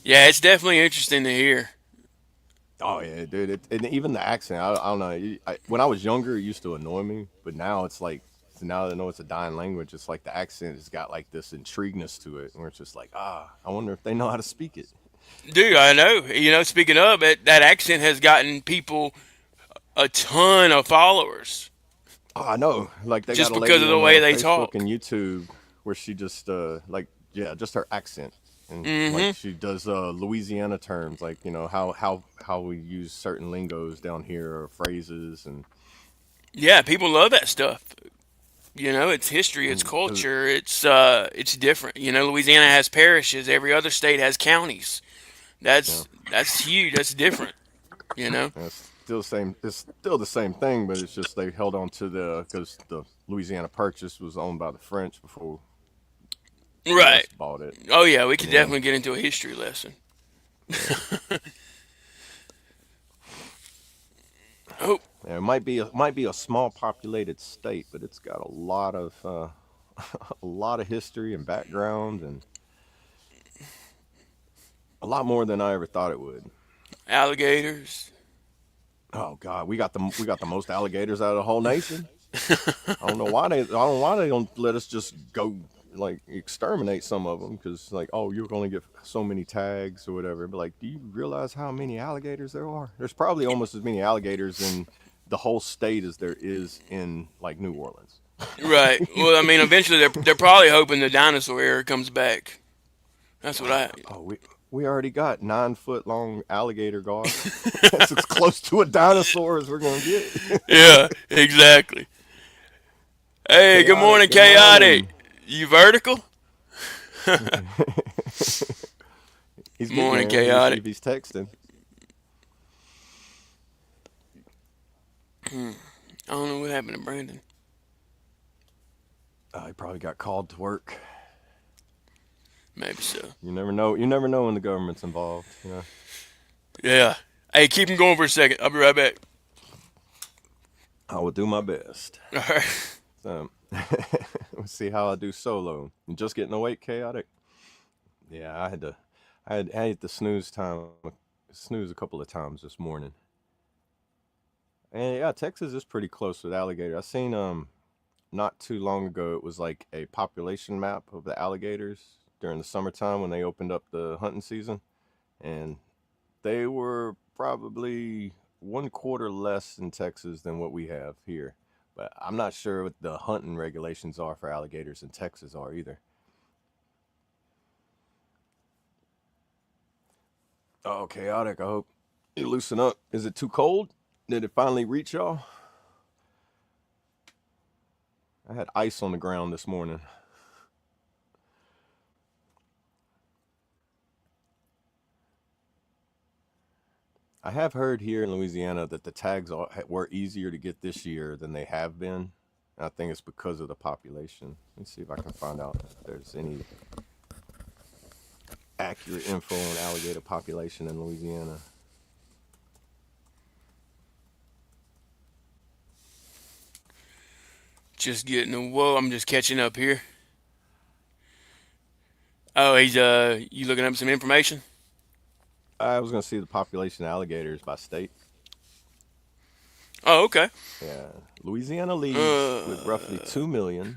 Yeah, it's definitely interesting to hear. Oh yeah, dude. And even the accent, I don't know. When I was younger, it used to annoy me, but now it's like, so now that I know it's a dying language, it's like the accent has got like this intrigueness to it, where it's just like, I wonder if they know how to speak it. Dude, I know. Speaking of it, that accent has gotten people a ton of followers Oh, I know. Like they got just a because lady of the on way they Facebook and talk. YouTube where she just like yeah, just her accent and like Mm-hmm. she does Louisiana terms, like how we use certain lingos down here or phrases Yeah, people love that stuff. It's history, it's and culture, it's different. Louisiana has parishes, every other state has counties. you know, That's huge. That's different. You know. and it's still the same. It's still the same thing, but it's just they held on to the because the Louisiana Purchase was owned by the French before the Right. U.S. bought it. Oh yeah, we could You know, definitely get into a history lesson. Yeah. Oh, Yeah, it might be a small populated state, but it's got a lot of a lot of history and background, and a lot more than I ever thought it would. alligators. Oh God, we got the most alligators out of the whole nation. I don't know why they don't let us just go like exterminate some of them because like oh you're going to get so many tags or whatever. But like, do you realize how many alligators there are? There's probably almost as many alligators in the whole state as there is in like New Orleans. Right. Well, I mean, eventually they're probably hoping the dinosaur era comes back. That's what I. Oh, we already got 9 foot long alligator guard. That's as close to a dinosaur as we're gonna get. Yeah, exactly. Hey, good Chaotic, morning, good chaotic. morning. You vertical? He's getting Morning, there. Let me see chaotic. if he's texting. I don't know what happened to Brandon. He probably got called to work. Maybe so. You never know. You never know when the government's involved. You know. Yeah. Hey, keep him going for a second. I'll be right back. I will do my best. All right. So, we'll see how I do solo. You just getting awake, chaotic. Yeah, I had to snooze a couple of times this morning. And yeah, Texas is pretty close with alligator. I seen not too long ago it was like a population map of the alligators during the summertime when they opened up the hunting season, and they were probably 1/4 less in Texas than what we have here. But I'm not sure what the hunting regulations are for alligators in Texas are either. Oh, chaotic. I hope you loosen up. Is it too cold? Did it finally reach y'all? I had ice on the ground this morning. I have heard here in Louisiana that the tags were easier to get this year than they have been. I think it's because of the population. Let's see if I can find out if there's any accurate info on alligator population in Louisiana. Just getting a whoa. I'm just catching up here. Oh, he's you looking up some information? I was going to see the population of alligators by state. Oh, okay. Yeah, Louisiana leads with roughly Uh, 2 million,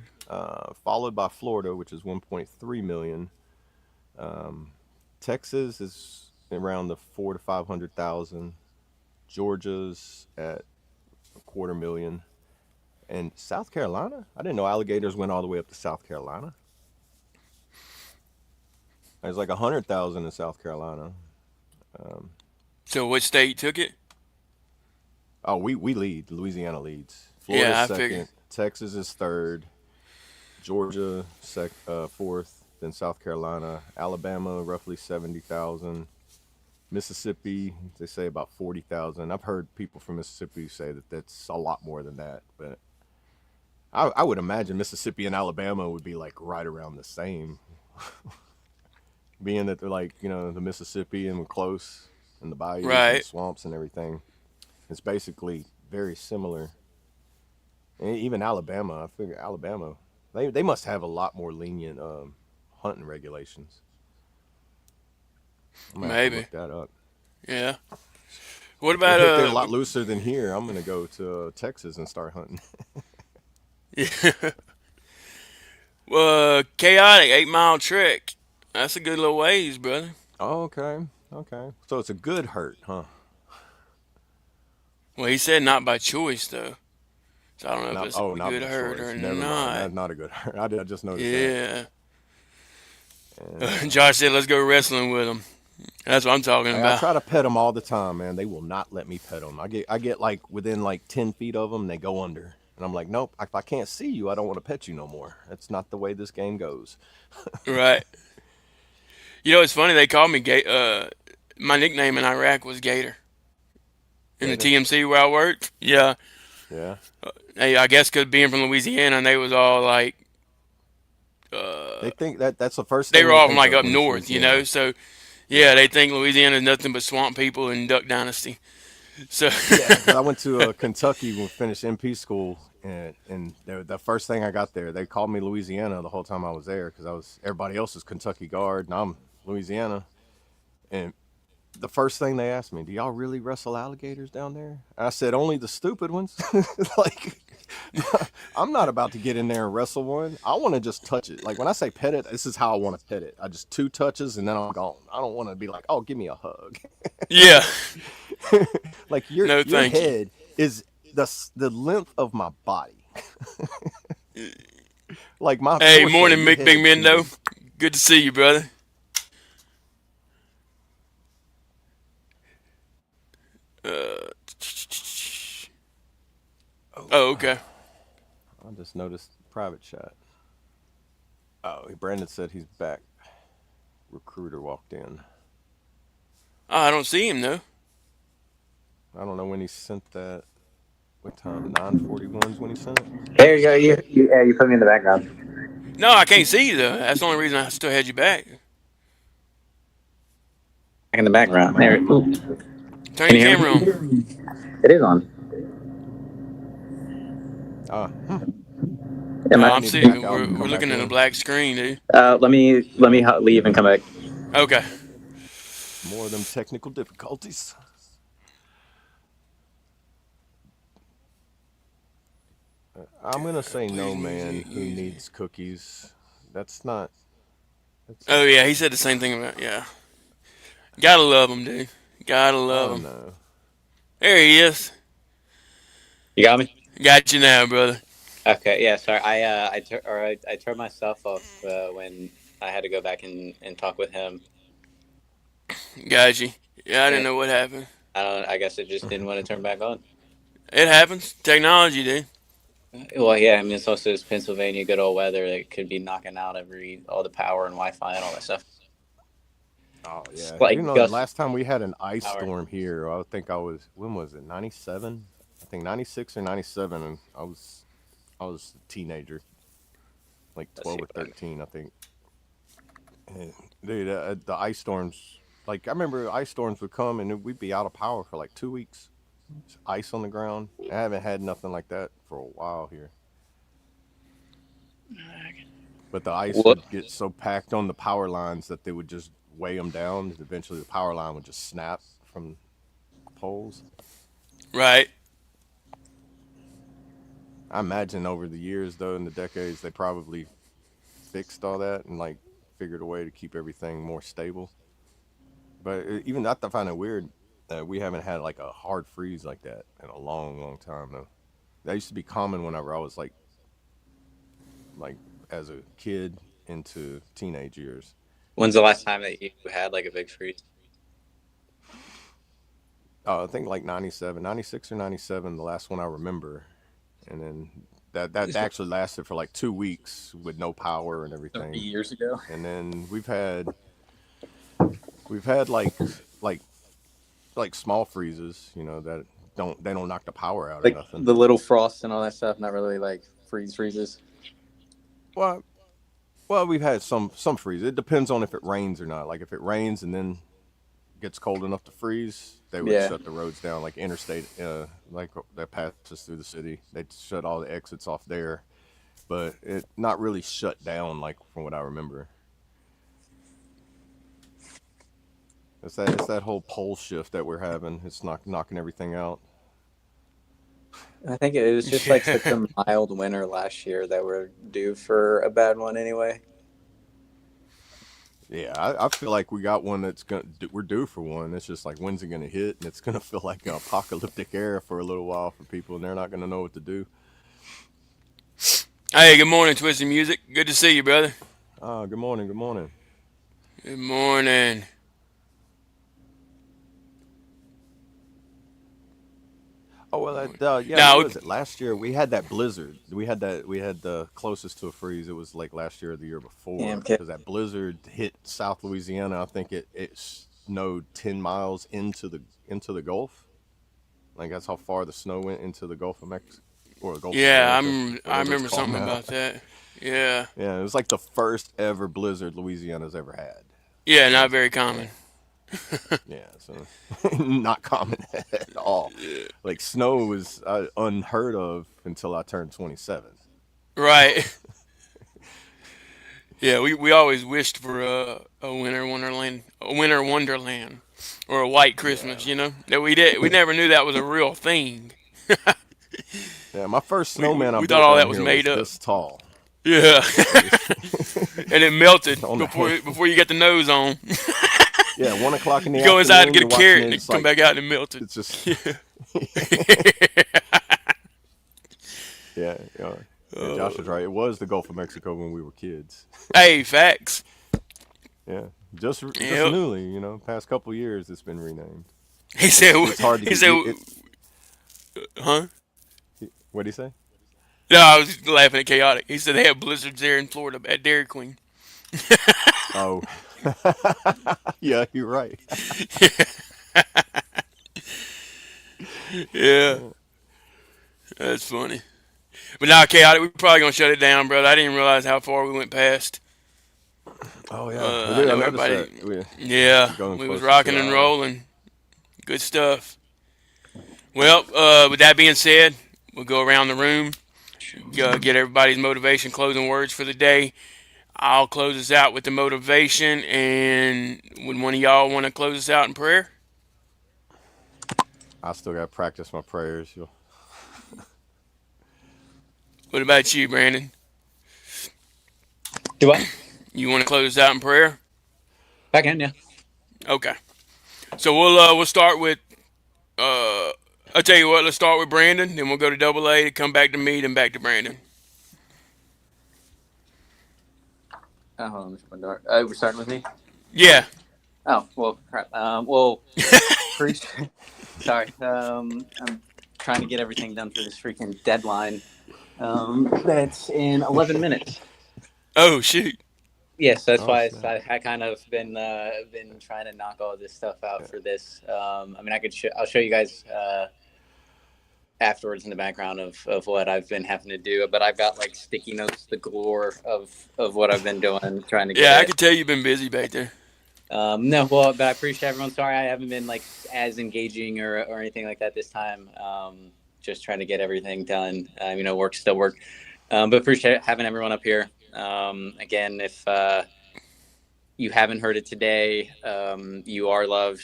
followed by Florida, which is 1.3 million. Texas is around the 4 to 500,000. Georgia's at 250,000. And South Carolina? I didn't know alligators went all the way up to South Carolina. There's like 100,000 in South Carolina. Um, so which state took it? oh, we lead. Louisiana leads. Florida's Yeah, I figured. second. Texas is third. Georgia fourth. Then South Carolina. Alabama roughly 70,000. Mississippi, they say about 40,000. I've heard people from Mississippi say that that's a lot more than that, but I would imagine Mississippi and Alabama would be like right around the same, being that they're like the Mississippi and we're close, and the bayous and the Right. swamps and everything. It's basically very similar. And even Alabama, I figure Alabama, they must have a lot more lenient hunting regulations. I'm gonna have to Maybe. look that up. Yeah. What about If they're a lot looser than here, I'm gonna go to Texas and start hunting. yeah. Chaotic 8 mile trek. That's a good little ways, brother. Oh, okay, okay. So it's a good hurt, huh? Well, he said not by choice though, so I don't know if Not it's oh, a not good by hurt choice. or Never mind. not. That's not a good hurt. I just noticed that. Yeah. And Josh said, "Let's go wrestling with him." That's what I'm talking I about. try to pet them all the time, man. They will not let me pet them. I get like within like 10 feet of them, and they go under. And I'm like, nope. If I can't see you, I don't want to pet you no more. That's not the way this game goes. Right. You know, it's funny. They called me my nickname in Iraq was Gator in the Gator. TMC where I worked. Yeah. Yeah. Hey, I guess because being from Louisiana, and they was all like, They think that that's the first they thing were they all from think like of up when it's north, you know. Louisiana. So Yeah, they think Louisiana is nothing but swamp people and Duck Dynasty. So, Yeah, because I went to Kentucky when we finished MP school, and the first thing I got there, they called me Louisiana the whole time I was there because I was everybody else is Kentucky Guard, and I'm Louisiana. And the first thing they asked me, "Do y'all really wrestle alligators down there?" I said, "Only the stupid ones." Like, I'm not about to get in there and wrestle one. I want to just touch it. Like when I say pet it, this is how I want to pet it. I just two touches and then I'm gone. I don't want to be like, "Oh, give me a hug." yeah, Like no, your thank you. head is the length of my body. Like my Hey, torso, morning, your Big head's Mendo. even. Good to see you, brother. Uh, oh, Oh, okay. I just noticed private chat. Oh, Brandon said he's back. Recruiter walked in. Oh, I don't see him though. I don't know when he sent that. What time? 9:41 is when he sent it. There you go. Yeah, you put me in the background. No, I can't see you though. That's the only reason I still had you back. Back in the Oh, background. There. maybe. Ooh, Turn can your you hear camera on. me? It is on. Hmm. Am No, Maybe I I'm need to seeing. back out We're and we're come back looking at a in. black screen, dude. Let me leave and come back. Okay. More of them technical difficulties. I'm gonna say no, Please man. music, Who music. needs cookies? That's not. That's. Oh yeah, he said the same thing about yeah. Gotta love him, dude. Gotta love Oh him. no. There he is. You got me. Got you now, brother. Okay. Yeah. Sorry. I turned myself off when I had to go back and talk with him. Got you. Yeah, I didn't And know what happened. I don't. I guess it just didn't want to turn back on. It happens. Technology, dude. Well, yeah. I mean, it's also this Pennsylvania good old weather that could be knocking out all the power and Wi-Fi and all that stuff. Oh It's yeah. You like know, the gust last time we had an ice power. storm here, I think I was. When was it? 97. I think 96 or 97, and I was a teenager, like Let's 12 see. or 13, I think. And, dude, the ice storms. Like I remember, ice storms would come and we'd be out of power for like 2 weeks. Just ice on the ground. I haven't had nothing like that for a while here. But the ice What? would get so packed on the power lines that they would just weigh them down. And eventually, the power line would just snap from poles. Right. I imagine over the years, though, in the decades, they probably fixed all that and like figured a way to keep everything more stable. But even I find it weird that we haven't had like a hard freeze like that in a long, long time though. That used to be common whenever I was like as a kid into teenage years. When's the last time that you had like a big freeze? I think like 97, 96 or 97, the last one I remember. And then that This was actually lasted for like 2 weeks with no power and 30 everything. years ago. And then we've had like small freezes, that they don't knock the power out or Like nothing. the little frost and all that stuff, not really like freezes. Well, well, we've had some freeze. It depends on if it rains or not. Like if it rains and then gets cold enough to freeze, they would Yeah. shut the roads down, like interstate, like that passes through the city. They'd shut all the exits off there, but it not really shut down like from what I remember. It's that whole pole shift that we're having. It's knocking everything out. I think it was just like such Yeah. a mild winter last year that we're due for a bad one anyway. Yeah, I feel like we got one we're due for one. It's just like when's it gonna hit, and it's gonna feel like an apocalyptic era for a little while for people, and they're not gonna know what to do. Hey, good morning, Twisted Music. Good to see you, brother. Good morning, good morning. Good morning. Oh well, yeah. What Now, was it? Last year we had that blizzard. We had the closest to a freeze. It was like last year or the year Damn before kid. because that blizzard hit South Louisiana. I think it snowed 10 miles into the Gulf. Like that's how far the snow went into the Gulf of Mexico or the Gulf of yeah, America, I whatever it's remember called something now. about that. Yeah. Yeah, it was like the first ever blizzard Louisiana's ever had. Yeah, not And very yeah, common. Yeah, so not common at all. Like snow was unheard of until I turned 27. Right. Yeah, we always wished for a winter wonderland, or a white Yeah, Christmas. You know that we never knew that was a real thing. yeah. My first We snowman I we thought built all that down was here made was up. this tall. Yeah, It was and it melted on the hand. before you get the nose on. Yeah, 1 o'clock in You the go inside to afternoon, get a you're watching carrot it. and It's it come like back out and it melted. it's just Yeah. yeah, yeah. Yeah, Josh is right. It was the Gulf of Mexico when we were kids. Hey, facts. Yeah, just Yep. newly, past couple years, it's been renamed. He said. It's hard to He get said. you. Huh? What do you say? No, I was laughing at chaotic. He said they have blizzards there in Florida at Dairy Queen. Oh, yeah, you're right. Yeah, that's funny. But now, chaotic, we're probably gonna shut it down, brother. I didn't realize how far we went past. Oh yeah, we I did. I know noticed everybody. that we're Yeah, going we was close to two rocking and hours. rolling. Good stuff. Well, with that being said, we'll go around the room, get everybody's motivation closing words for the day. I'll close us out with the motivation, and would one of y'all want to close us out in prayer? I still got to practice my prayers. What about you, Brandon? Do what? You want to close us out in prayer? Back in, yeah. Okay. So we'll start with I'll tell you what. Let's start with Brandon, then we'll go to Double A, come back to me, then back to Brandon. Hold on, let me shut my door. We're starting with me. Yeah. Oh well, crap. Well, preach. Sorry. I'm trying to get everything done for this freaking deadline. That's in 11 minutes. Oh shoot. Yes, that's Oh why snap! I kind of been trying to knock all this stuff out for this. I mean, I'll show you guys afterwards in the background of what I've been having to do. But I've got like sticky notes, the galore of what I've been doing, trying to get Yeah, I it. could tell you've been busy back there. No, well, but I appreciate everyone. Sorry, I haven't been like as engaging or anything like that this time. Just trying to get everything done. Work still work. But appreciate having everyone up here. Again, if you haven't heard it today, you are loved.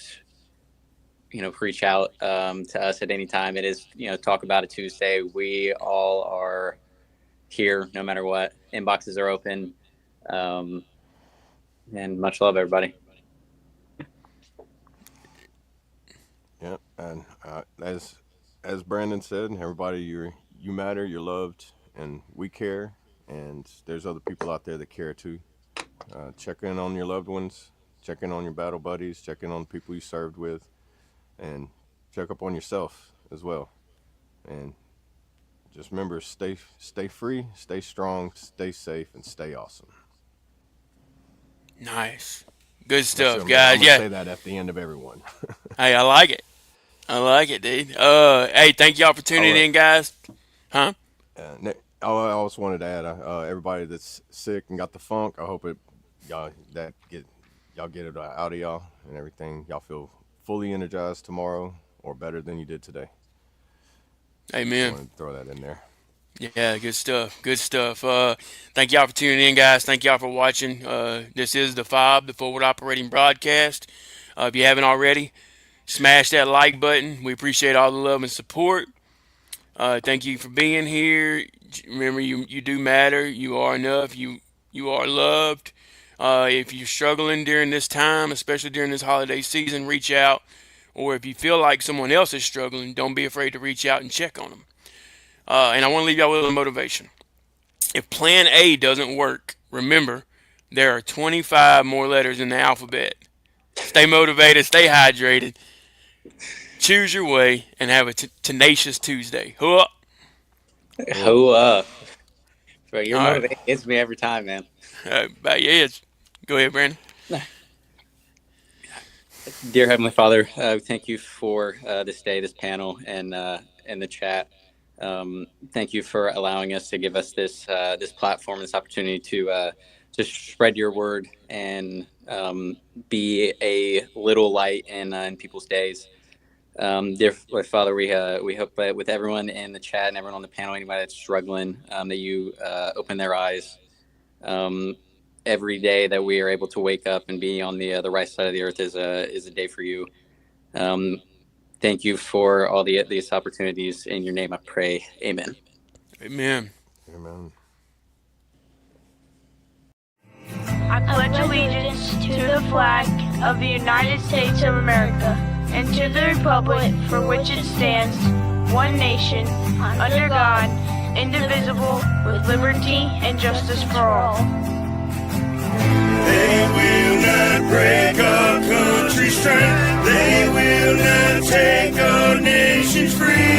Reach out to us at any time. It is, Talk About It Tuesday. We all are here no matter what. Inboxes are open. And much love, everybody. Yeah, and as Brandon said, everybody, you matter. You're loved, and we care. And there's other people out there that care too. Check in on your loved ones. Check in on your battle buddies. Check in on people you served with, and check up on yourself as well. And just remember, stay free, stay strong, stay safe, and stay awesome. Nice. Good That's stuff, I'm guys. gonna Yeah. say that at the end of everyone. Hey, I like it. I like it, dude. Hey, thank y'all for tuning Oh, in, guys. Huh? I also wanted to add, everybody that's sick and got the funk. I hope y'all get it out of y'all and everything. Y'all feel fully energized tomorrow or better than you did today. Just Amen. wanted to throw that in there. Yeah, good stuff. Good stuff. Thank y'all for tuning in, guys. Thank y'all for watching. This is the F.O.B, the Forward Operating Broadcast. If you haven't already, smash that like button. We appreciate all the love and support. Thank you for being here. Remember, you do matter. You are enough. You are loved. If you're struggling during this time, especially during this holiday season, reach out. Or if you feel like someone else is struggling, don't be afraid to reach out and check on them. And I want to leave y'all with a motivation. If Plan A doesn't work, remember there are 25 more letters in the alphabet. Stay motivated. Stay hydrated. Choose your way and have a tenacious Tuesday. Huh? Cool. Ho Bro, your All right. motivation gets me every time, man. Back your heads. Go ahead, Brandon. Dear Heavenly Father, thank you for this day, this panel, and the chat. Thank you for allowing us to give us this platform, this opportunity just spread your word and be a little light in people's days. Dear Father, we hope that with everyone in the chat and everyone on the panel, anybody that's struggling, that you open their eyes. Every day that we are able to wake up and be on the right side of the earth is a day for you. Thank you for all these opportunities. In your name I pray. Amen. Amen. Amen. I pledge allegiance to the flag of the United States of America and to the republic for which it stands, one nation, under God, indivisible, with liberty and justice for all. They will not break our country's strength. They will not take our nation's free.